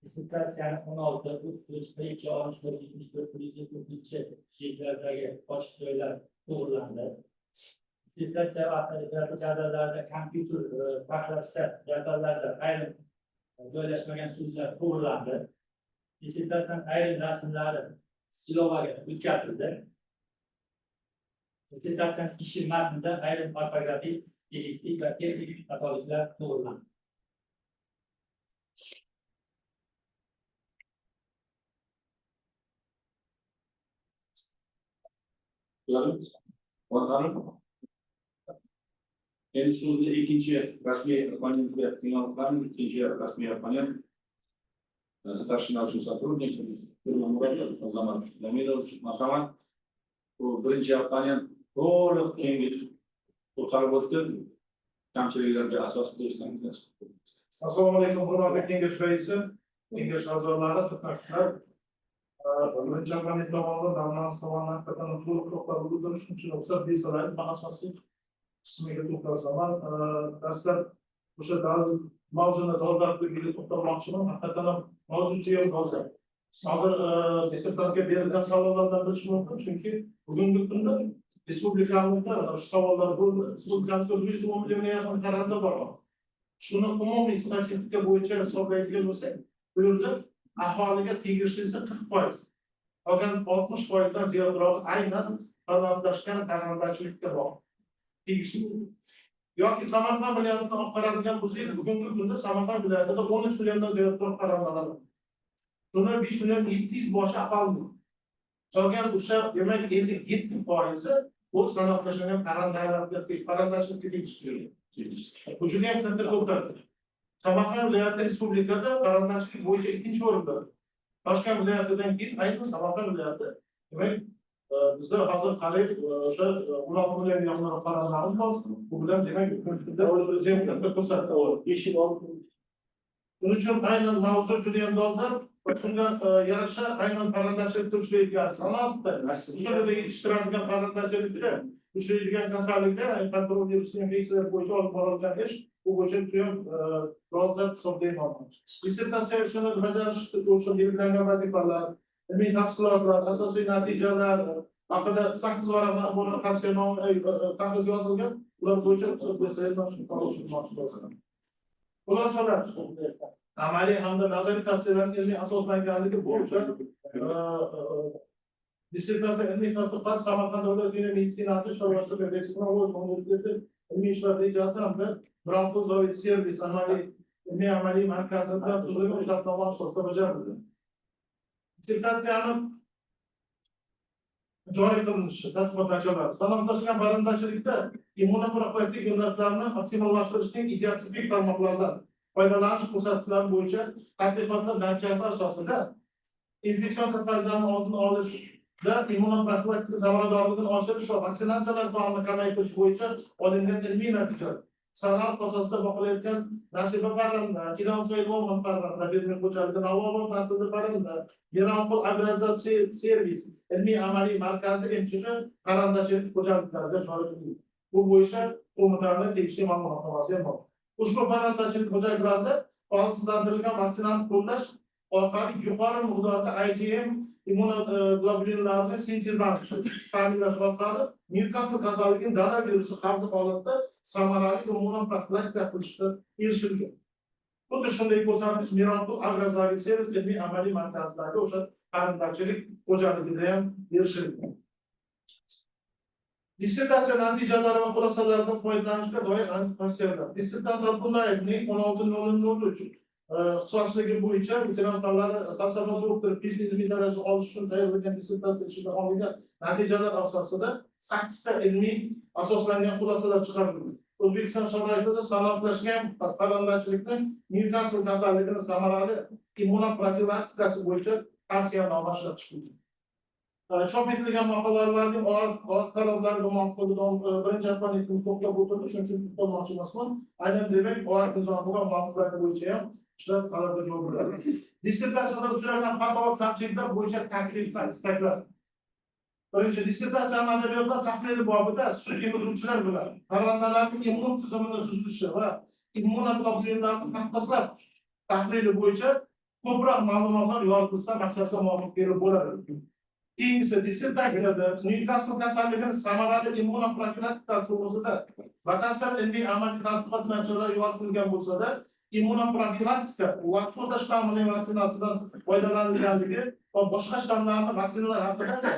Dissertatsiyani 16, 33, 42, 64, 74, 174-yillardagi ochiq joylar to'g'rilandi. Dissertatsiya vaqtida jadvallarda kompyuter farqlashda jadvallarda ayrim joylashmagan so'zlar to'g'rilandi. Dissertatsiyaning ayrim rasmlari ilovaga o'tkazildi. Dissertatsiyaning ishi matnida ayrim ortografik, stilistik va texnik xatoliklar to'g'rilandi. Endi so'zni ikkinchi rasmiy panelga tinglovlarning ikkinchi rasmiy panel старшина сотрудник Азамат Lamidovich, marhamat. Bu birinchi panel to'liq kengash to'xtalib o'tdi. Kamchiliklarga asos bersangiz. Assalomu alaykum, hurmatli kengash raisi, kengash a'zolari, qatnashchilar. Birinchi panel davomida Davlat tomonidan haqiqatan to'liq to'xtalib o'tilish uchun ruxsat bersangiz, men asosiy qismiga to'xtalsam, dastlab o'sha mavzuni dolzarbligiga to'xtalmoqchiman. Haqiqatan mavzu juda dolzarb. Hozir dissertatsiyaga berilgan savollardan bilish mumkin, chunki bugungi kunda respublikamizda shu savollar bo'ldi. Respublikamizda 110 millionga yaqin parranda bor. Shuni umumiy statistika bo'yicha hisoblaydigan bo'lsak, bu yerda aholiga tegishlisi 40%. Qolgan 60%dan ziyodroq aynan sanoatlashgan parrandachilikda bor. Tegishli yoki Samarqand viloyatini olib qaraydigan bo'lsak, bugungi kunda Samarqand viloyatida 13 milliondan ziyodroq parrandalar bor. Shuni 5 million 700 boshi aholi. Qolgan o'sha demak 57% bu sanoqlashgan parandachilikka tegishi. Bu juda ham katta ko'pdir. Samarqand viloyati respublikada parandachilik bo'yicha 2-o'rinda. Toshkent viloyatidan keyin aynan Samarqand viloyati. Demak, bizda hozir qariyb o'sha 16 million yaqinroq parandalarimiz bor. Bu bilan demak, jamiyatda ko'rsatdi. Shuning uchun aynan mavzu juda ham dolzarb. Shunga yarasha aynan parandachilik turishlaydigan sanoatda usulida yetishtiradigan parandachilikda uchraydigan kasalliklar kontrol virus infeksiyalar bo'yicha olib borilgan ish bu bo'yicha juda ham dolzarb hisoblayman. Dissertatsiya ishini bajarish bo'yicha belgilangan vazifalar, ilmiy tafsilotlar, asosiy natijalar haqida 8 varaq ma'muriy qafas yozilgan. Ular bo'yicha xulosalar amaliy hamda nazariy tavsiyalarga asoslanganligi bo'yicha dissertatsiya ilmiy tadqiqot Samarqand davlat meditsinasi shogirdi universiteti ilmiy ishlar rejasi hamda Bronxozoid servis amaliy markazida tuzilgan shartnoma asosida bajarildi. Dissertatsiyani joriy qilinishi tadqiqot natijalari sanoqlashgan parandachilikda immunoprofilaktik yo'nalishlarni optimallashtirishning ideatipik tarmoqlaridan foydalanish ko'rsatkichlari bo'yicha tadqiqotlar natijasi asosida infeksion kasalliklarni oldini olishda immunoprofilaktik samaradorligini oshirish va vaksinatsiyalar sonini kamaytirish bo'yicha olingan ilmiy natijalar san'at asosida baholayotgan Nasiba Parranda, Ilon Soyilmon Parranda, Fermer xo'jaligi Navoba naslida Parranda, Yeronqul agrozatsiya servis ilmiy amaliy markazi emchishi parandachilik xo'jaliklariga joriy etildi. Bu bo'yicha qo'mitalarning tegishli ma'lumotnomasi ham bor. Ushbu parandachilik xo'jaliklarida faolsizlantirilgan vaksinani qo'llash orqali yuqori miqdorda IgM immunoglobulinlarni sintezlanishi ta'minlash orqali Newkasl kasalligining dala virusi xavfli holatda samarali immunoprofilaktika qilishga erishilgan. Xuddi shunday ko'rsatkich Mironqul agrozatsiya servis ilmiy amaliy markazidagi o'sha parandachilik xo'jaligida ham erishilgan. Dissertatsiya natijalari va xulosalaridan foydalanishga doir tavsiyalar. Dissertant Abdullayevning 16.03 ixtisosligi bo'yicha veteran fanlari falsafa doktori PhD ilmiy daraja olish uchun tayyorlagan dissertatsiya ishida olingan natijalar asosida 8 ta ilmiy asoslangan xulosalar chiqarildi. O'zbekiston sharoitida sanoqlashgan parandachilikning Newkasl kasalligini samarali immunoprofilaktikasi bo'yicha tavsiyanoma ishlab chiqildi. Chop etilgan maqolalarning qarorlariga muvofiq birinchi abonentimiz to'xtab o'tirdi, shuning uchun to'xtalmoqchi emasman. Aynan demak, OART nizomiga muvofiqligi bo'yicha ham ishlar qarorga javob beradi. Dissertatsiyada uchragan xato va kamchiliklar bo'yicha takliflar, istaklar. Birinchi, dissertatsiya adabiyotlar tahlili bobida sut emizuvchilar bilan parrandalarning immun tizimini tuzilishi va immunoglobulinlarni taqqoslab tahlili bo'yicha ko'proq ma'lumotlar yoritilsa maqsadga muvofiq berib bo'ladi. Keyingisi dissertatsiyada Newkasl kasalligini samarali immunoprofilaktikasi to'g'risida batafsil ilmiy amaliy tadqiqot natijalari yoritilgan bo'lsa-da, immunoprofilaktika vaqtida shtammining vaksinasidan foydalanilganligi va boshqa shtammlarning vaksinalar haqida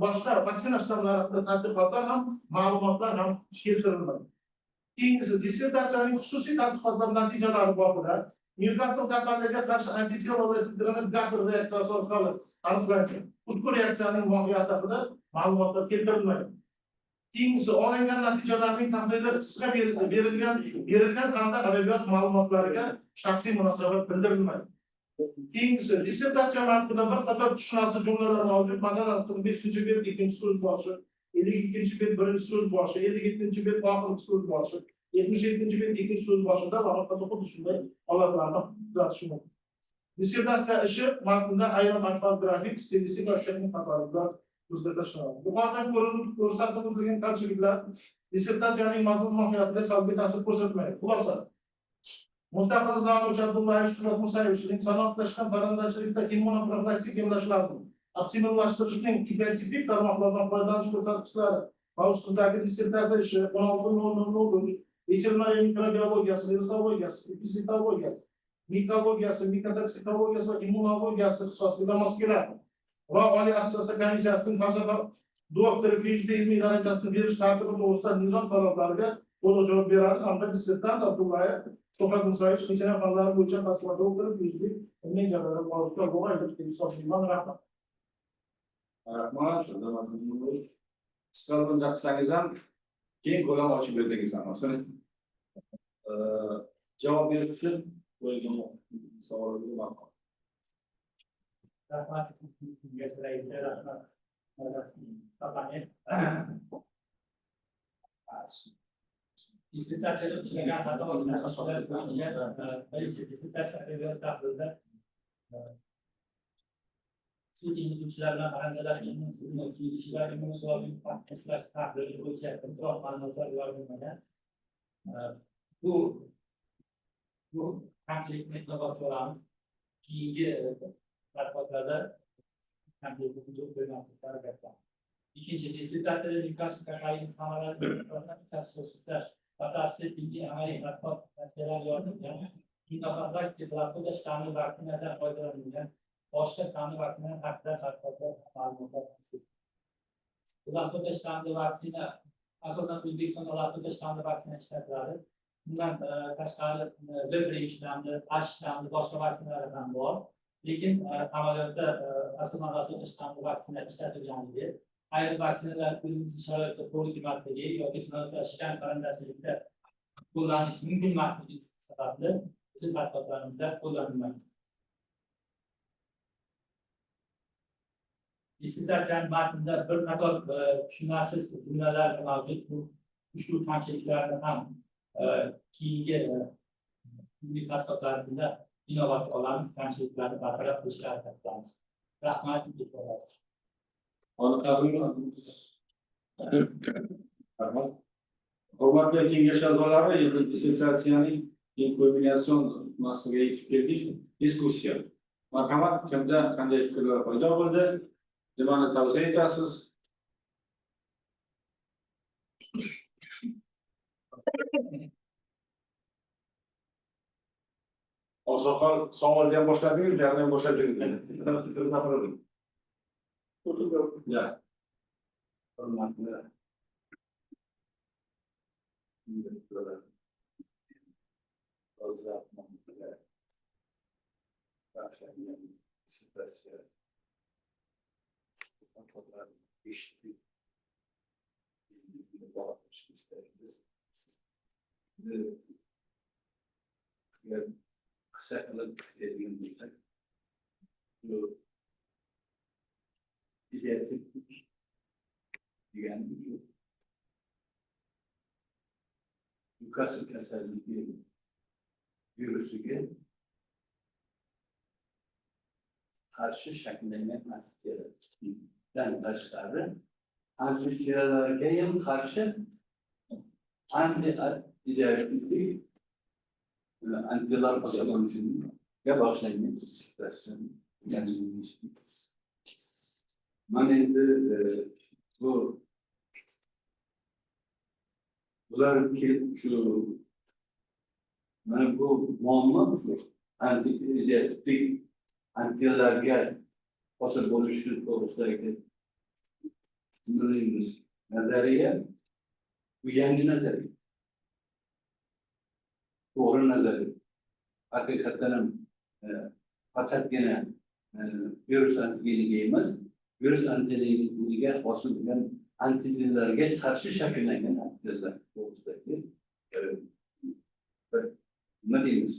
boshqa vaksina shtammlari haqida tadqiqotlar ham ma'lumotlar ham keltirilmagan. Keyingisi dissertatsiyaning xususiy tadqiqotlar natijalari bobida Newkasl kasalligiga qarshi antitelalar tizimini Gatter reaksiyasi orqali aniqlangan. Ushbu reaksiyaning mohiyati haqida ma'lumotlar keltirilmagan. Keyingisi olingan natijalarning tahlili qisqa berilgan hamda adabiyot ma'lumotlariga shaxsiy munosabat bildirilmagan. Keyingisi dissertatsiya matnida bir qator tushunarsiz jumlalar mavjud. Masalan, 45-bet ikkinchi so'z boshi, 52-bet birinchi so'z boshi, 57-bet oxirgi so'z boshi, 77-bet ikkinchi so'z boshida va boshqa xuddi shunday holatlarni kuzatish mumkin. Dissertatsiya ishi matnida ayrim ortografik, stilistik va texnik xatoliklar ko'zga tashlanadi. Yuqoridan ko'rsatilgan kamchiliklar dissertatsiyaning mazmun mohiyatiga salbiy ta'sir ko'rsatmaydi. Xulosa: Mustaqil izlanuvchi Abdullayev Shuhrat Musayevichning sanoqlashgan parandachilikda immunoprofilaktik emlashlarni optimallashtirishning ideatipik tarmoqlaridan foydalanish ko'rsatkichlari mavzusidagi dissertatsiya ishi 16.00 veterinariya mikrobiologiyasi, virusologiyasi, epidemiologiyasi, mikologiyasi, mikotoksikologiyasi va immunologiyasi ixtisosligiga mos keladi. Va Oliy Assotsiatsiya komissiyasining falsafa doktori PhD ilmiy darajasini berish tartibi to'g'risida nizom talablariga to'liq javob beradi. Hamda dissertant Abdullayev Shuhrat Musayevich veterinar fanlari bo'yicha falsafa doktori PhD ilmiy jarayon mavzuida bo'lgan ixtisosligidan rahmat. Rahmat. qisqa o'rnak qilsangiz ham keyin ko'lam ochib berdingiz hammasini. Javob berish uchun qo'yilgan savollarga ma'qul. Rahmat. Rahmat. Dissertatsiyaga uchragan xato va tashkilotlar bo'yicha birinchi dissertatsiya adabiyot tahlilida sud yuruvchilar bilan parandalar kishilar tahlili bo'yicha ko'proq ma'lumotlar yuborilmagan. Bu kamchilikni inobatga olamiz. Keyingi tadqiqotlarda kamchilikni qo'ymaslikka harakat qilamiz. İkinci, dissertasyada Newcastle Kakay'ın sanalarında tasarruflar, batası bilgi ameli hattat neticeler yordamıyla, innovatlar kitaplarda da şanlı vaktinden faydalanılıyor. Başka şanlı vaktinden haklar hattatlar malumatlar tasarruf. Ulaştırda şanlı vaktine, asasen Özbekistan ulaştırda şanlı vaktine işletirler. Bundan kaşkarlı, böbrek işlemli, aş işlemli, başka vaksinelerden var. Lakin ameliyatta asasen ulaştırda şanlı vaktine işletilganligi. Ayrim vaksinalar o'zimizni sharoitda to'g'ri kelmasligi yoki sinovlashgan qarindoshchilikda qo'llanish mumkin emasligi sababli bizim tadqiqotlarimizda qo'llanilmaydi. Dissertatsiyaning matnida bir qator tushunarsiz jumlalar mavjud. Bu ushbu kamchiliklarni ham keyingi tadqiqotlarimizda inobatga olamiz, kamchiliklarni bartaraf qilishga harakat qilamiz. Rahmat. Hurmatli kengash a'zolari, dissertatsiyaning kulminatsion nuqtasiga yetib keldik. Diskussiya. Marhamat, kimda qanday fikrlar paydo bo'ldi? Nimani tavsiya etasiz? Oqsoqol savolni ham boshladingiz, gapni ham boshladingiz. Ya. Hurmatli kısa kılıp dediğim gibi iletim yani Newcastle kasallığı virüsüge karşı şekillenen antitiralardan tashqari antitiralarga ham qarshi anti-ideologik antilar qo'shilishga bag'ishlangan dissertatsiya mana endi bular kelib shu mana bu muammo anti-ideologik antilarga hosil bo'lishi to'g'risidagi nazariya bu yangi nazariya to'g'ri nazariya haqiqatan ham faqatgina virus antigeniga emas virus antigeniga hosil bo'lgan antitezlarga qarshi shakllangan antitezlar to'g'risidagi nima deymiz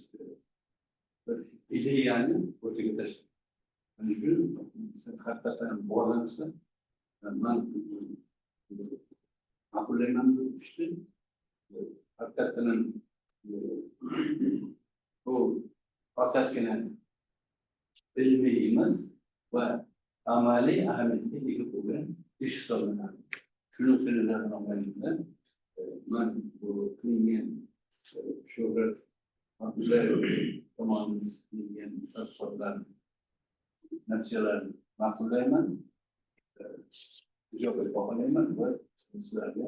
bir ideyani o'rtaga tashlab mana shu haqiqatan bog'lansa man ma'qullayman bu ishni haqiqatan bu faqatgina ilmiy emas va amaliy ahamiyatga ega bo'lgan ish hisoblanadi. Shuni bilan man bu qilingan Shuhrat Abdullayev tomonidan qilingan tadqiqotlar natijalarini ma'qullayman, ijobiy baholayman va sizlarga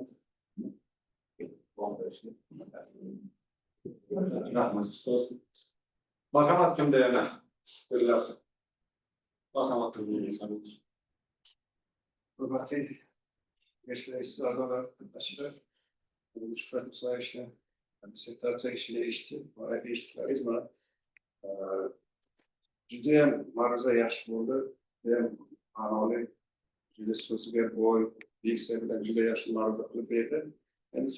rahmat ustoz. Marhamat, kimda yana fikrlar? Marhamat qilsangiz. Hurmatli yoshlar a'zolar, qatnashchilar, bu suhbat musoyishda dissertatsiya ishini eshitdim va eshitdingiz. Mana judayam ma'ruza yaxshi bo'ldi, judayam ma'noli, juda so'zga boy, Değişse bilen juda yaxshi ma'ruza qilib berdi. Endi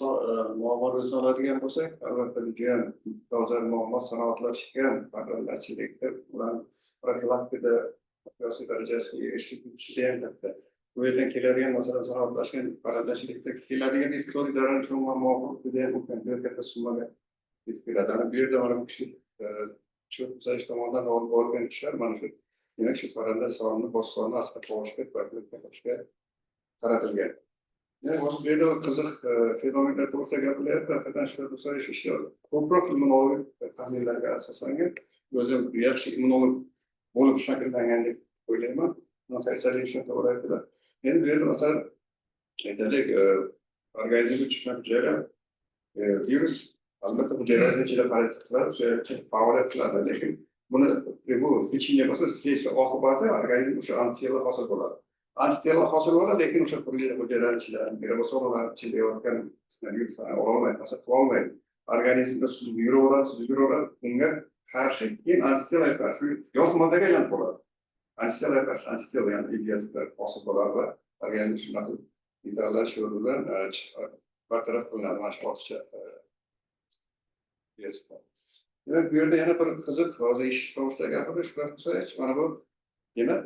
muammolar so'raydigan bo'lsak, albatta judayam dolzarb muammo sanoatlashgan parrandachilikda ularni profilaktikada siyosiy darajasiga erishish judayam katta. Bu yerdan keladigan masalan sanoatlashgan parrandachilikda keladigan iqtisodiy zarar muammo judayam katta summaga yetib keladi. Bu yerda mana bu kishi cho'p tomonidan olib borgan kishilar mana shu demak shu parranda sonini bosh sonini asqatishga qilishga qaratilgan. Yani bu yerda qiziq fenomenlar to'g'risida gapirilyapti. Haqiqatan shu ishi ko'proq immunologik tahlillarga asoslangan, o'zim yaxshi immunolog bo'lib shakllangan deb o'ylayman. Qaysarlik uchun to'g'ri aytdilar. Endi bu yerda masalan aytaylik, organizmga tushgan hujayralar virus albatta hujayralarni ichida parazit qiladi, faoliyat qiladi, lekin buni bu pechenye bo'lsa, stress oqibati organizm o'sha antitela hosil bo'ladi. Antitela hosil bo'ladi, lekin o'sha hujayralar ichida ribosomalar ichida yotgan viruslarni ololmaydi, hosil qilolmaydi. Organizmda suzib yuraveradi, unga qarshi keyin antitelaga qarshi yot moddaga aylanib qoladi. Antitelaga qarshi antitela ya'ni immunitetslar hosil bo'ladi va organizm shunaqa neytrallashish yo'li bilan bartaraf qilinadi. Mana shu ortiqcha demak, bu yerda yana bir qiziq hozir ish to'g'risida gapirdi, shular so'rash, mana bu demak,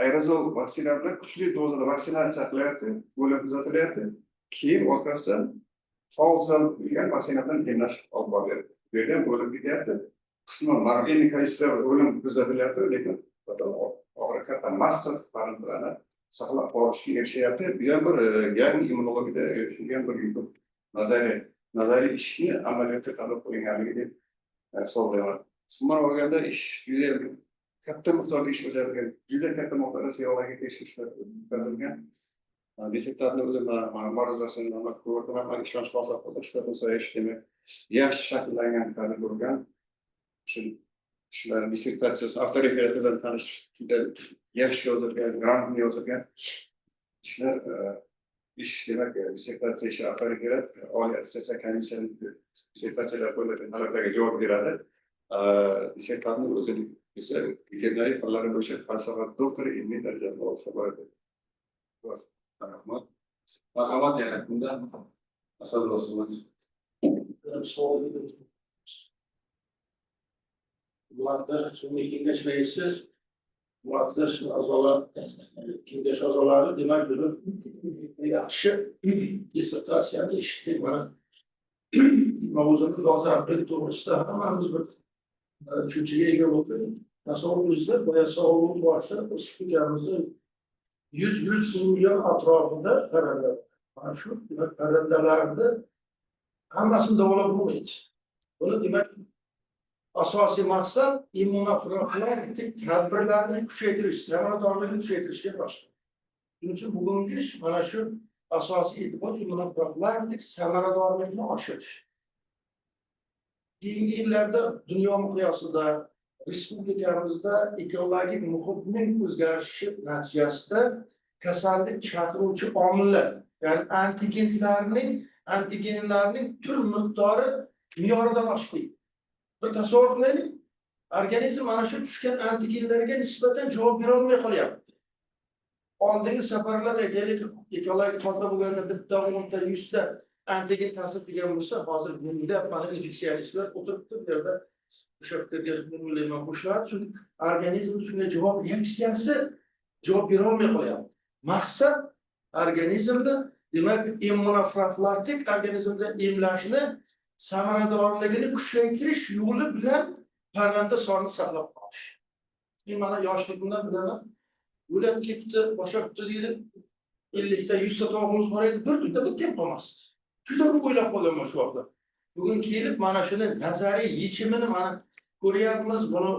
aerozol vaksina bilan kuchli dozada vaksinatsiya qilyapti, bo'lib kuzatilyapti. Keyin orqasidan faol degan vaksina bilan emlash olib boryapti. Bu yerda ham bo'lib ketyapti. Qisman marg'in kolичество o'lim kuzatilyapti, lekin og'ir katta massa parrandalarni saqlab qolishga erishyapti. Bu ham bir yangi immunologiyada erishilgan bir nazariy ishni amaliyotga talab qilinganligi deb hisoblayman. Umuman olganda ish juda katta miqdorda ish bajarilgan, juda katta miqdorda serovlarga tekshirishlar o'tkazilgan. Desektorni o'zi ma'ruzasini ko'rdi, hamma ishonch hosil qildi, shunaqa demak yaxshi shakllangan tadbir bo'lgan. Shu kishilar dissertatsiyasi avtoreferaty bilan tanishish juda yaxshi yozilgan, grantni yozilgan. İş demek dissertatsiya ishi avtoreferaty oliy attestatsiya komissiyasi dissertatsiyalar qo'yiladigan talablarga javob beradi. Dissertatni o'zini esa veterinariya fanlari bo'yicha falsafa doktori ilmiy darajasini olishga boradi. Rahmat. Marhamat yana bunda asadulloh. Bularda sun'iy kengash raisi, muazzaz a'zolar, kengash a'zolari demak buni yaxshi dissertatsiyani eshitdik. Mana mavzuning dolzarblik to'g'risida hammamiz bir tushunchaga ega bo'ldik. Tasavvuringizda boya savolning boshida biz fikrimizni 100 million atrofida parranda. Mana shu parrandalarni hammasini davolab bo'lmaydi. Buni demak asosiy maqsad immunoprofilaktik tadbirlarni kuchaytirish, samaradorlikni kuchaytirishga boshlanadi. Shuning uchun bugungi ish mana shu asosiy e'tibor immunoprofilaktik samaradorlikni oshirish. Keyingi yillarda dunyo miqyosida respublikamizda ekologik muhitning o'zgarishi natijasida kasallik chaqiruvchi omillar, ya'ni antigenlarning tur miqdori me'yoridan oshdi. Bir tasavvur qilaylik, organizm mana shu tushgan antigenlarga nisbatan javob bera olmay qolyapti. Oldingi safarlar aytaylik, ekologik toza bo'lganda bitta 10 ta 100 ta antigen ta'sir qilgan bo'lsa, hozir bunda mana infeksiyonistlar o'tiribdi, bu yerda o'sha fikrga o'ylayman qo'shiladi, chunki organizm shunga javob reaksiyasi javob bera olmay qolyapti. Maqsad organizmda demak immunoprofilaktik organizmda emlashni samaradorligini kuchaytirish yo'li bilan parranda sonini saqlab qolish. Men mana yoshligimdan bilaman, o'lib ketdi, boshqa deydi, 50 ta 100 ta tovuqimiz bor edi, bir kunda bitta ham qolmasdi. Juda ko'p o'ylab qolganman shu vaqtda. Bugun kelib mana shuni nazariy yechimini mana ko'ryapmiz, buni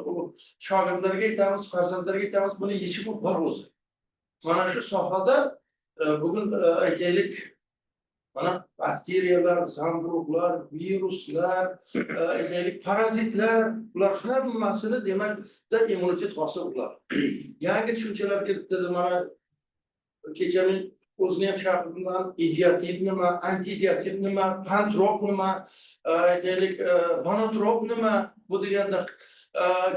shogirdlarga aytamiz, farzandlarga aytamiz, buni yechimi bor o'zi. Mana shu sohada bugun aytaylik, mana bakteriyalar, zamburug'lar, viruslar, aytaylik parazitlar, bular hammasini demak immunitet hosil qiladi. Yangi tushunchalar kiritdi, mana kechaning o'zini ham chaqirdim, idiotit nima, antiidiotit nima, pantrop nima, aytaylik monotrop nima, bu deganda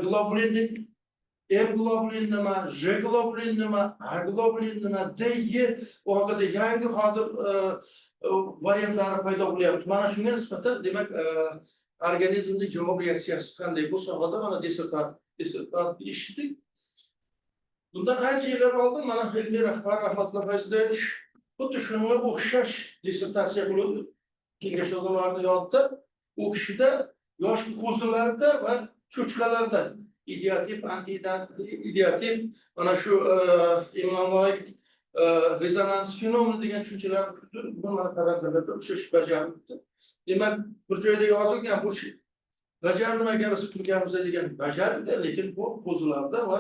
globulin deb M globulin nima, J globulin nima, A globulin nima, D, Y, o hokazo yangi hozir variantlari paydo bo'lyapti. Mana shunga nisbatan demak organizmning javob reaksiyasi qanday bu sohada mana dissertat ishdik. Bundan ancha yillar oldin mana ilmiy rahbar Rahmatullo Fayzidovich xuddi shunga o'xshash dissertatsiya qilib kengash a'zolarini yodda u kishida yosh qo'zilarda va cho'chqalarda ideativ, anti-ideativ mana shu immunologik rezonans fenomeni degan tushunchalarni mana parandalarda o'sha ish bajarilibdi. Demak, bir joyda yozilgan bu bajarilmagan biz turganmiz degan bajarilgan, lekin bu qo'zilarda va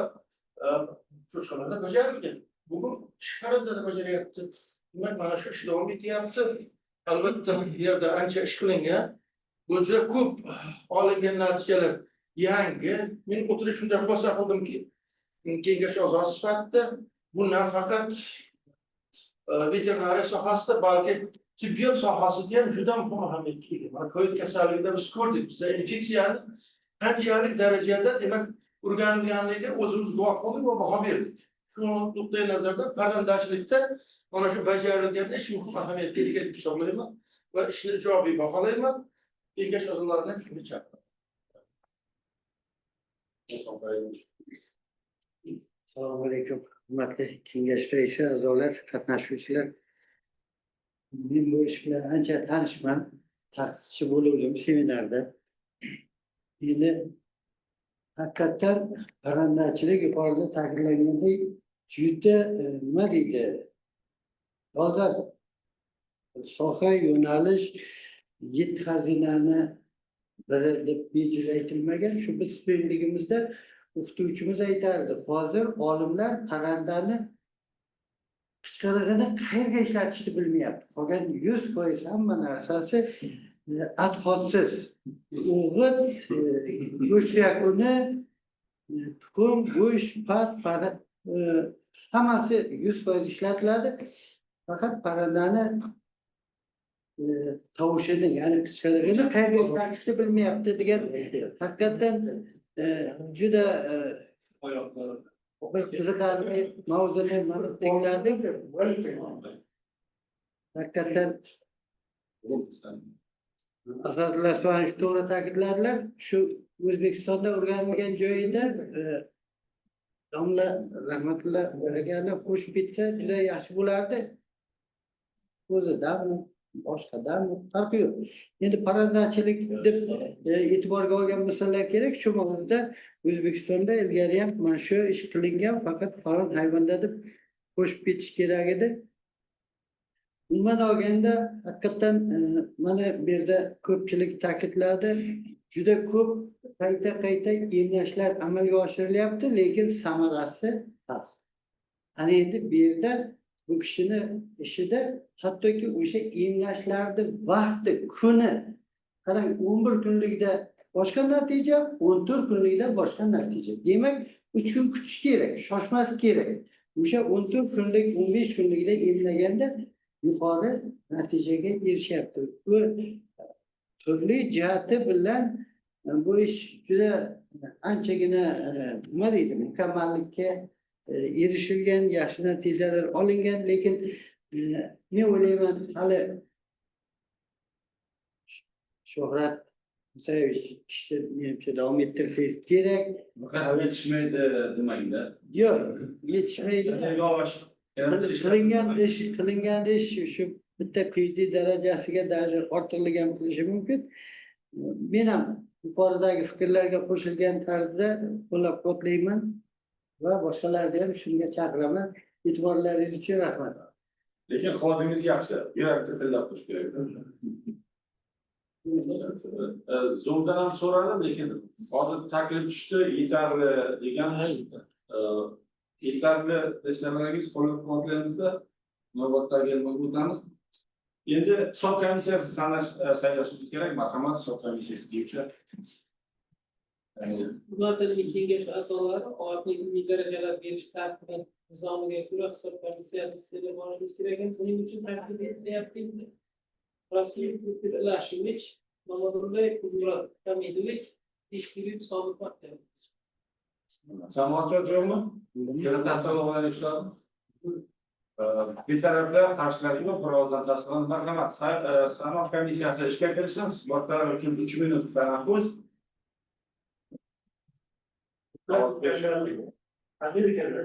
cho'chqalarda bajarilgan. Bugun shahardada bajaryapti. Demak, mana shu ish davom etyapti. Albatta, bu yerda ancha ish qilingan. Bu juda ko'p olingan natijalar yangi. Men o'tirib shunday xulosa qildimki, kengash a'zosi sifatida bundan faqat veterinariya sohasida, balki tibbiyot sohasida ham juda muhim ahamiyatga ega. Mana COVID kasalligida biz ko'rdik, bizda infeksiyani qanchalik darajada demak o'rganilganligiga o'zimiz guvoh bo'ldik va baho berdik. Shu nuqtai nazardan parrandachilikda mana shu bajarilgan ish muhim ahamiyatga ega deb hisoblayman va ishni ijobiy baholayman. Kengash a'zolarini shunga chaqiraman. Assalomu alaykum, hurmatli kengash raisi, a'zolar, qatnashuvchilar. Men bu ish bilan ancha tanishman, tahdidchi bo'lgandim seminarda. Endi haqiqatdan parrandachilik yuqorida ta'kidlangandek juda nima deydi? Dolzarb soha, yo'nalish, 7 xazinani biri deb bejiz aytilmagan. Shu biz studentligimizda o'qituvchimiz aytardi, hozir olimlar parrandani qichqirig'ini qayerga ishlatishni bilmayapti. Qolgan 100% hamma narsasi adhotsiz. O'g'it, go'sht yakuni, tuxum, go'sht, pat, hammasi 100% ishlatiladi. Faqat parrandani tovushini, ya'ni qichqirig'ini qayerga ishlatishni bilmayapti degan haqiqatdan juda qiziqarli mavzuni tingladim. Haqiqatdan Asarlar so'an to'g'ri ta'kidladilar. Shu O'zbekistonda o'rganilgan joyida domla Rahmatullo akani qo'shib bitsa juda yaxshi bo'lardi. O'zidan boshqadan farqi yo'q. Endi parrandachilik deb e'tiborga olgan misollar kerak. Shu mavzuda O'zbekistonda ilgari ham mana shu ish qilingan, faqat falon hayvonda deb qo'shib ketish kerak edi. Umuman olganda haqiqatdan mana bu yerda ko'pchilik ta'kidladi. Juda ko'p qayta emlashlar amalga oshirilyapti, lekin samarasi past. Ana endi bu yerda bu kishini ishida hattoki o'sha emlashlarni vaqti, kuni qarang 11 kunlikda boshqa natija, 14 kunlikda boshqa natija. Demak, 3 kun kutish kerak, shoshmas kerak. O'sha 14 kunlik, 15 kunlikda emlaganda yuqori natijaga erishyapti. Bu turli jihati bilan bu ish juda anchagina nima deydi, mukammallikka erishilgan, yaxshi natijalar olingan, lekin men o'ylayman hali Shuhrat Musayevich ishni menimcha davom ettirsangiz kerak. Faqat yetishmaydi demangda. Yo'q, yetishmaydi. Yavash. Qilingan ish shu bitta PhD darajasiga даже ortiqlik ham qilishi mumkin. Men ham yuqoridagi fikrlarga qo'shilgan tarzda qo'llab-quvvatlayman va boshqalarni ham shunga chaqiraman. E'tiborlaringiz uchun rahmat. Lekin xotingiz yaxshi. Yurakda tillab qo'yish kerak. Zoomdan ham so'radim, lekin hozir taklif tushdi, yetarli degan. Yetarli desangiz qo'llab-quvvatlaymizda navbatdagi o'tamiz. Endi hisob komissiyasi saylashimiz kerak. Marhamat, hisob komissiyasi deyuvchilar. Hurmatli kengash a'zolari, oatlik ilmiy darajalar berish tartibi nizomiga ko'ra hisob komissiyasini saylab olishimiz kerak. Buning uchun taklif etilyapti. Rasmiy Lashimich, Mamadulay Kudrat Hamidovich, ish berib sobiq vaqtda. Jamoatchilik yo'qmi? Kelib tasavvurlar ishladi. Bir taraflar qarshilar yo'q, birozdan tasavvur. Marhamat, san'at komissiyasi ishga kirishsiz. Bu taraf uchun 3 minut tanaffus. Amerika'da.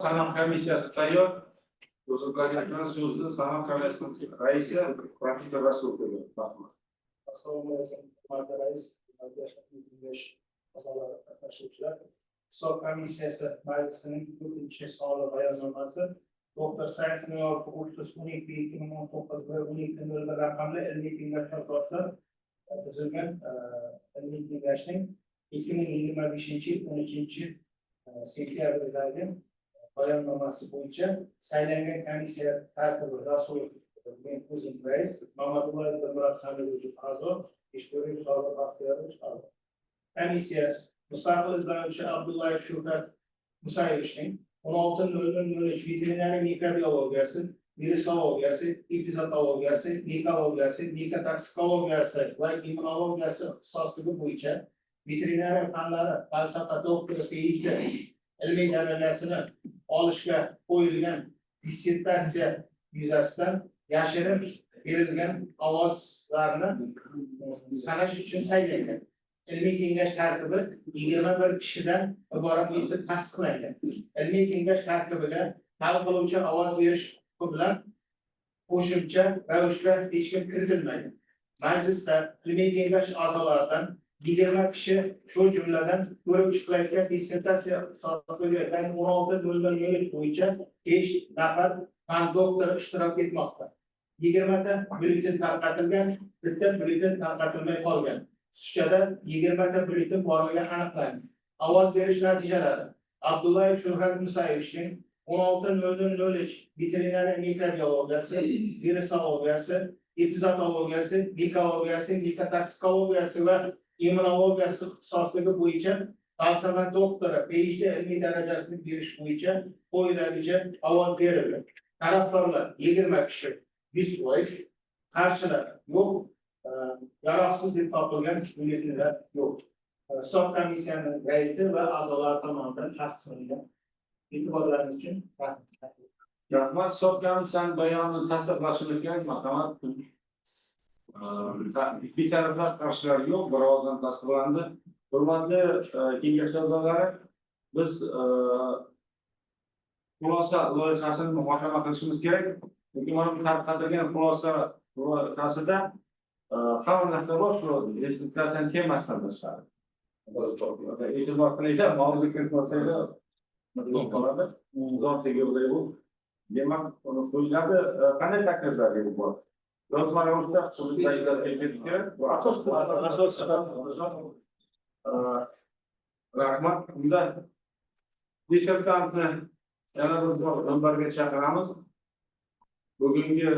Sanam komissiyasi tayyor. O'zbekiston so'zni Sanam komissiyasi raisi professor Rasulov. Rahmat. Assalomu alaykum, hurmatli rais, kengash a'zolari, qatnashuvchilar. Hisob komissiyasi majlisining 4-sonli bayonnomasi Doktor Sayis Niyozov 30/12/2019 raqamli ilmiy kengash asosida tuzilgan ilmiy kengashning 2025-yil 13-sentyabrdagi bayonnomasi bo'yicha saylangan komissiya tarkibi Rasulov, men o'zim rais, Mamadullayev Dilmurod Hamidovich a'zo, Ishbilarmon Sodiq Baxtiyorovich a'zo. Komissiya mustaqil izlanuvchi Abdullayev Shuhrat Musayevichning 16.00 veterinariya mikrobiologiyasi, virusologiyasi, epizotologiyasi, mikologiyasi, mikotoksikologiyasi va immunologiyasi ixtisosligi bo'yicha veterinariya fanlari falsafa doktori PhD ilmiy darajasini olishga qo'yilgan dissertatsiya yuzasidan yashirin berilgan ovozlarni sanash uchun saylangan. Ilmiy kengash tarkibi 21 kishidan iborat etib tasdiqlangan. Ilmiy kengash tarkibiga hal qiluvchi ovoz berish bilan qo'shimcha ravishda hech kim kiritilmagan. Majlisda ilmiy kengash a'zolaridan 20 kishi, shu jumladan ko'rib chiqilayotgan dissertatsiya sohasiga 16.00 bo'yicha 5 nafar fan doktori ishtirok etmoqda. 20 ta byulleten tarqatilgan, bitta byulleten tarqatilmay qolgan. Qutichada 20 ta byulleten borligi aniqlangan. Ovoz berish natijalari: Abdullayev Shuhrat Musayevichning 16.00 veterinariya mikrobiologiyasi, virusologiyasi, epizotologiyasi, mikologiyasi, mikotoksikologiyasi va immunologiyasi ixtisosligi bo'yicha falsafa doktori PhD ilmiy darajasini berish bo'yicha quyidagicha ovoz berildi. Tarafdorlar 20 kishi, 100%, qarshilar yo'q, yaroqsiz deb topilgan byulletenlar yo'q. Hisob komissiyasining raisi va a'zolari tomonidan tasdiqlangan. E'tiborlaringiz uchun rahmat. Rahmat. Hisob komissiyasining bayonini tasdiqlashilgan marhamat. Bir taraflar qarshilar yo'q, bir ovozdan tasdiqlandi. Hurmatli kengash a'zolari, biz xulosa loyihasini muhokama qilishimiz kerak. Chunki mana bu tarqatilgan xulosa loyihasida hamma narsa bor, shu restriktsiyaning temasidan tashqari. E'tibor qilinglar, mavzu kiritmasanglar qoladi. Zotiga bu. Demak, uni qo'yiladi. Qanday takliflar bor? Yozma ravishda hududdagilar kelishi kerak. Bu asosda rahmat. Unda dissertansiyani yana bir minbarga chaqiramiz. Bugungi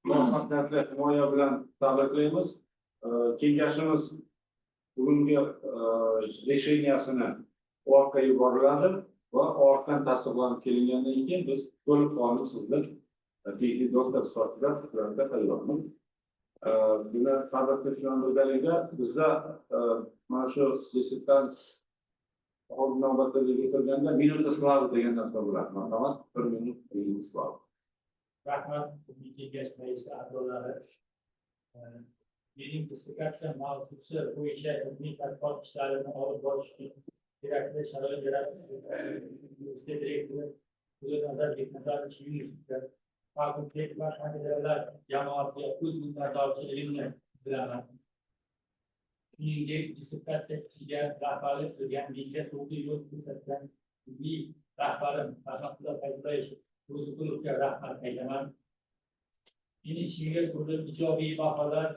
muvaffaqiyatli himoya bilan tabriklaymiz. Kengashimiz bugungi resheniyasini ortga yuboriladi va ortdan tasdiqlanib kelingandan keyin biz to'liq sizni texnik doktor sifatida fikrlarga tayyormiz. Buni tabriklayman o'zlariga. Bizda mana shu dissertant oldin navbatdagi kelganda minuta slava degan narsa bo'ladi. Marhamat, 1 minut slava. Rahmat, kengash raisi a'zolari. Mening dissertatsiya mavzusi bo'yicha ilmiy tadqiqot ishlarini olib borish uchun kerakli sharoit yaratib, universitet rektori Nazarbekov Yunusovga fakultet va kadrlar jamoatiga o'z minnatdorchi ilmni bilaman. Shuningdek, dissertatsiyaga rahbarlik qilgan menga to'g'ri yo'l ko'rsatgan ilmiy rahbarim Rahmatulloh Fayzullayevich Yusupovga rahmat aytaman. Mening ishimga turli ijobiy baholar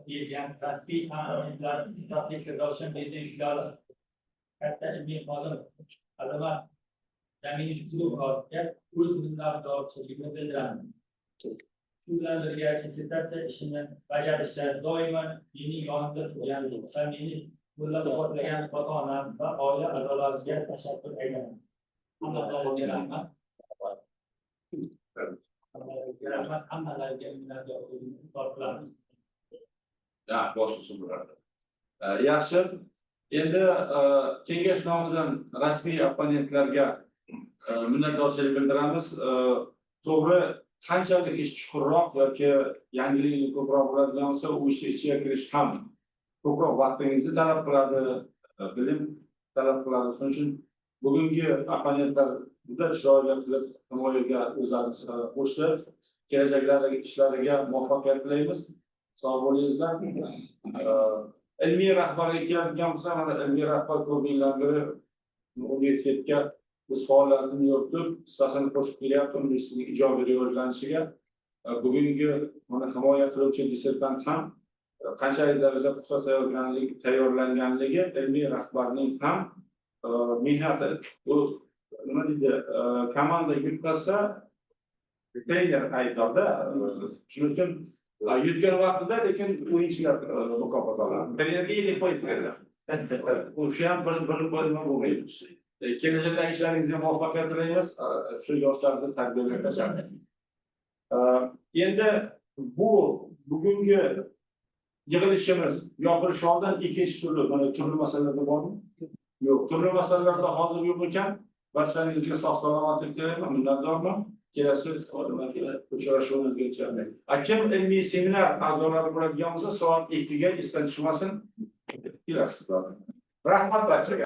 bergan rasmiy ta'minotlar, professor Ravshan Berdiyevlar, katta ilmiy xodim Azamat Jamilovich Quruqovga o'z minnatdorchiligimni bildiraman. Shu bilan birga dissertatsiya ishini bajarishda doimo mening yonimda turgan va meni qo'llab-quvvatlagan ota-onam va oila a'zolariga tashakkur aytaman. Hammalariga rahmat. Hammalariga minnatdorchiligimni izhor qilaman. Boshqacha bo'ladi. Yaxshi. Endi kengash nomidan rasmiy opponentlarga minnatdorchilik bildiramiz. To'g'ri, qanchalik ish chuqurroq yoki yangilikli ko'proq bo'ladigan bo'lsa, u ishga ichiga kirish ham ko'proq vaqtingizni talab qiladi, bilim talab qiladi. Shuning uchun bugungi opponentlar juda chiroyli qilib himoyaga o'zlarini qo'shdi. Kelajaklardagi ishlariga muvaffaqiyat tilaymiz. Sog' bo'lingizlar. Ilmiy rahbarga keladigan bo'lsa, mana ilmiy rahbar ko'pinglar biri universitetga biz faoliyatini yuritib, hissasini qo'shib kelyapti, universitetning ijobiy rivojlanishiga. Bugungi mana himoya qiluvchi dissertant ham qanchalik darajada puxta tayyorlanganligi ilmiy rahbarning ham mehnati. Bu nima deydi, komanda yutqazsa trener aybdorda. Shuning uchun yutgan vaqtida lekin o'yinchilar mukofot oladi. Trenerga 50 foiz beriladi. O'sha ham bir bo'lma bo'lmaydi. Kelajakdagi ishlaringizga muvaffaqiyat tilaymiz. Shu yoshlarni tarbiyalashadi. Endi bugungi yig'ilishimiz yopilish oldidan ikkinchi turli masalalar bormi? Yo'q, turli masalalarda hozir yo'q ekan. Barchangizga sog' salomatlik tilayman, minnatdorman. Kelasi uchrashuvimizgacha. Kim ilmiy seminar a'zolari bo'ladigan bo'lsa, soat 2 ga esdan tushmasin. Kelasiz. Rahmat barchaga.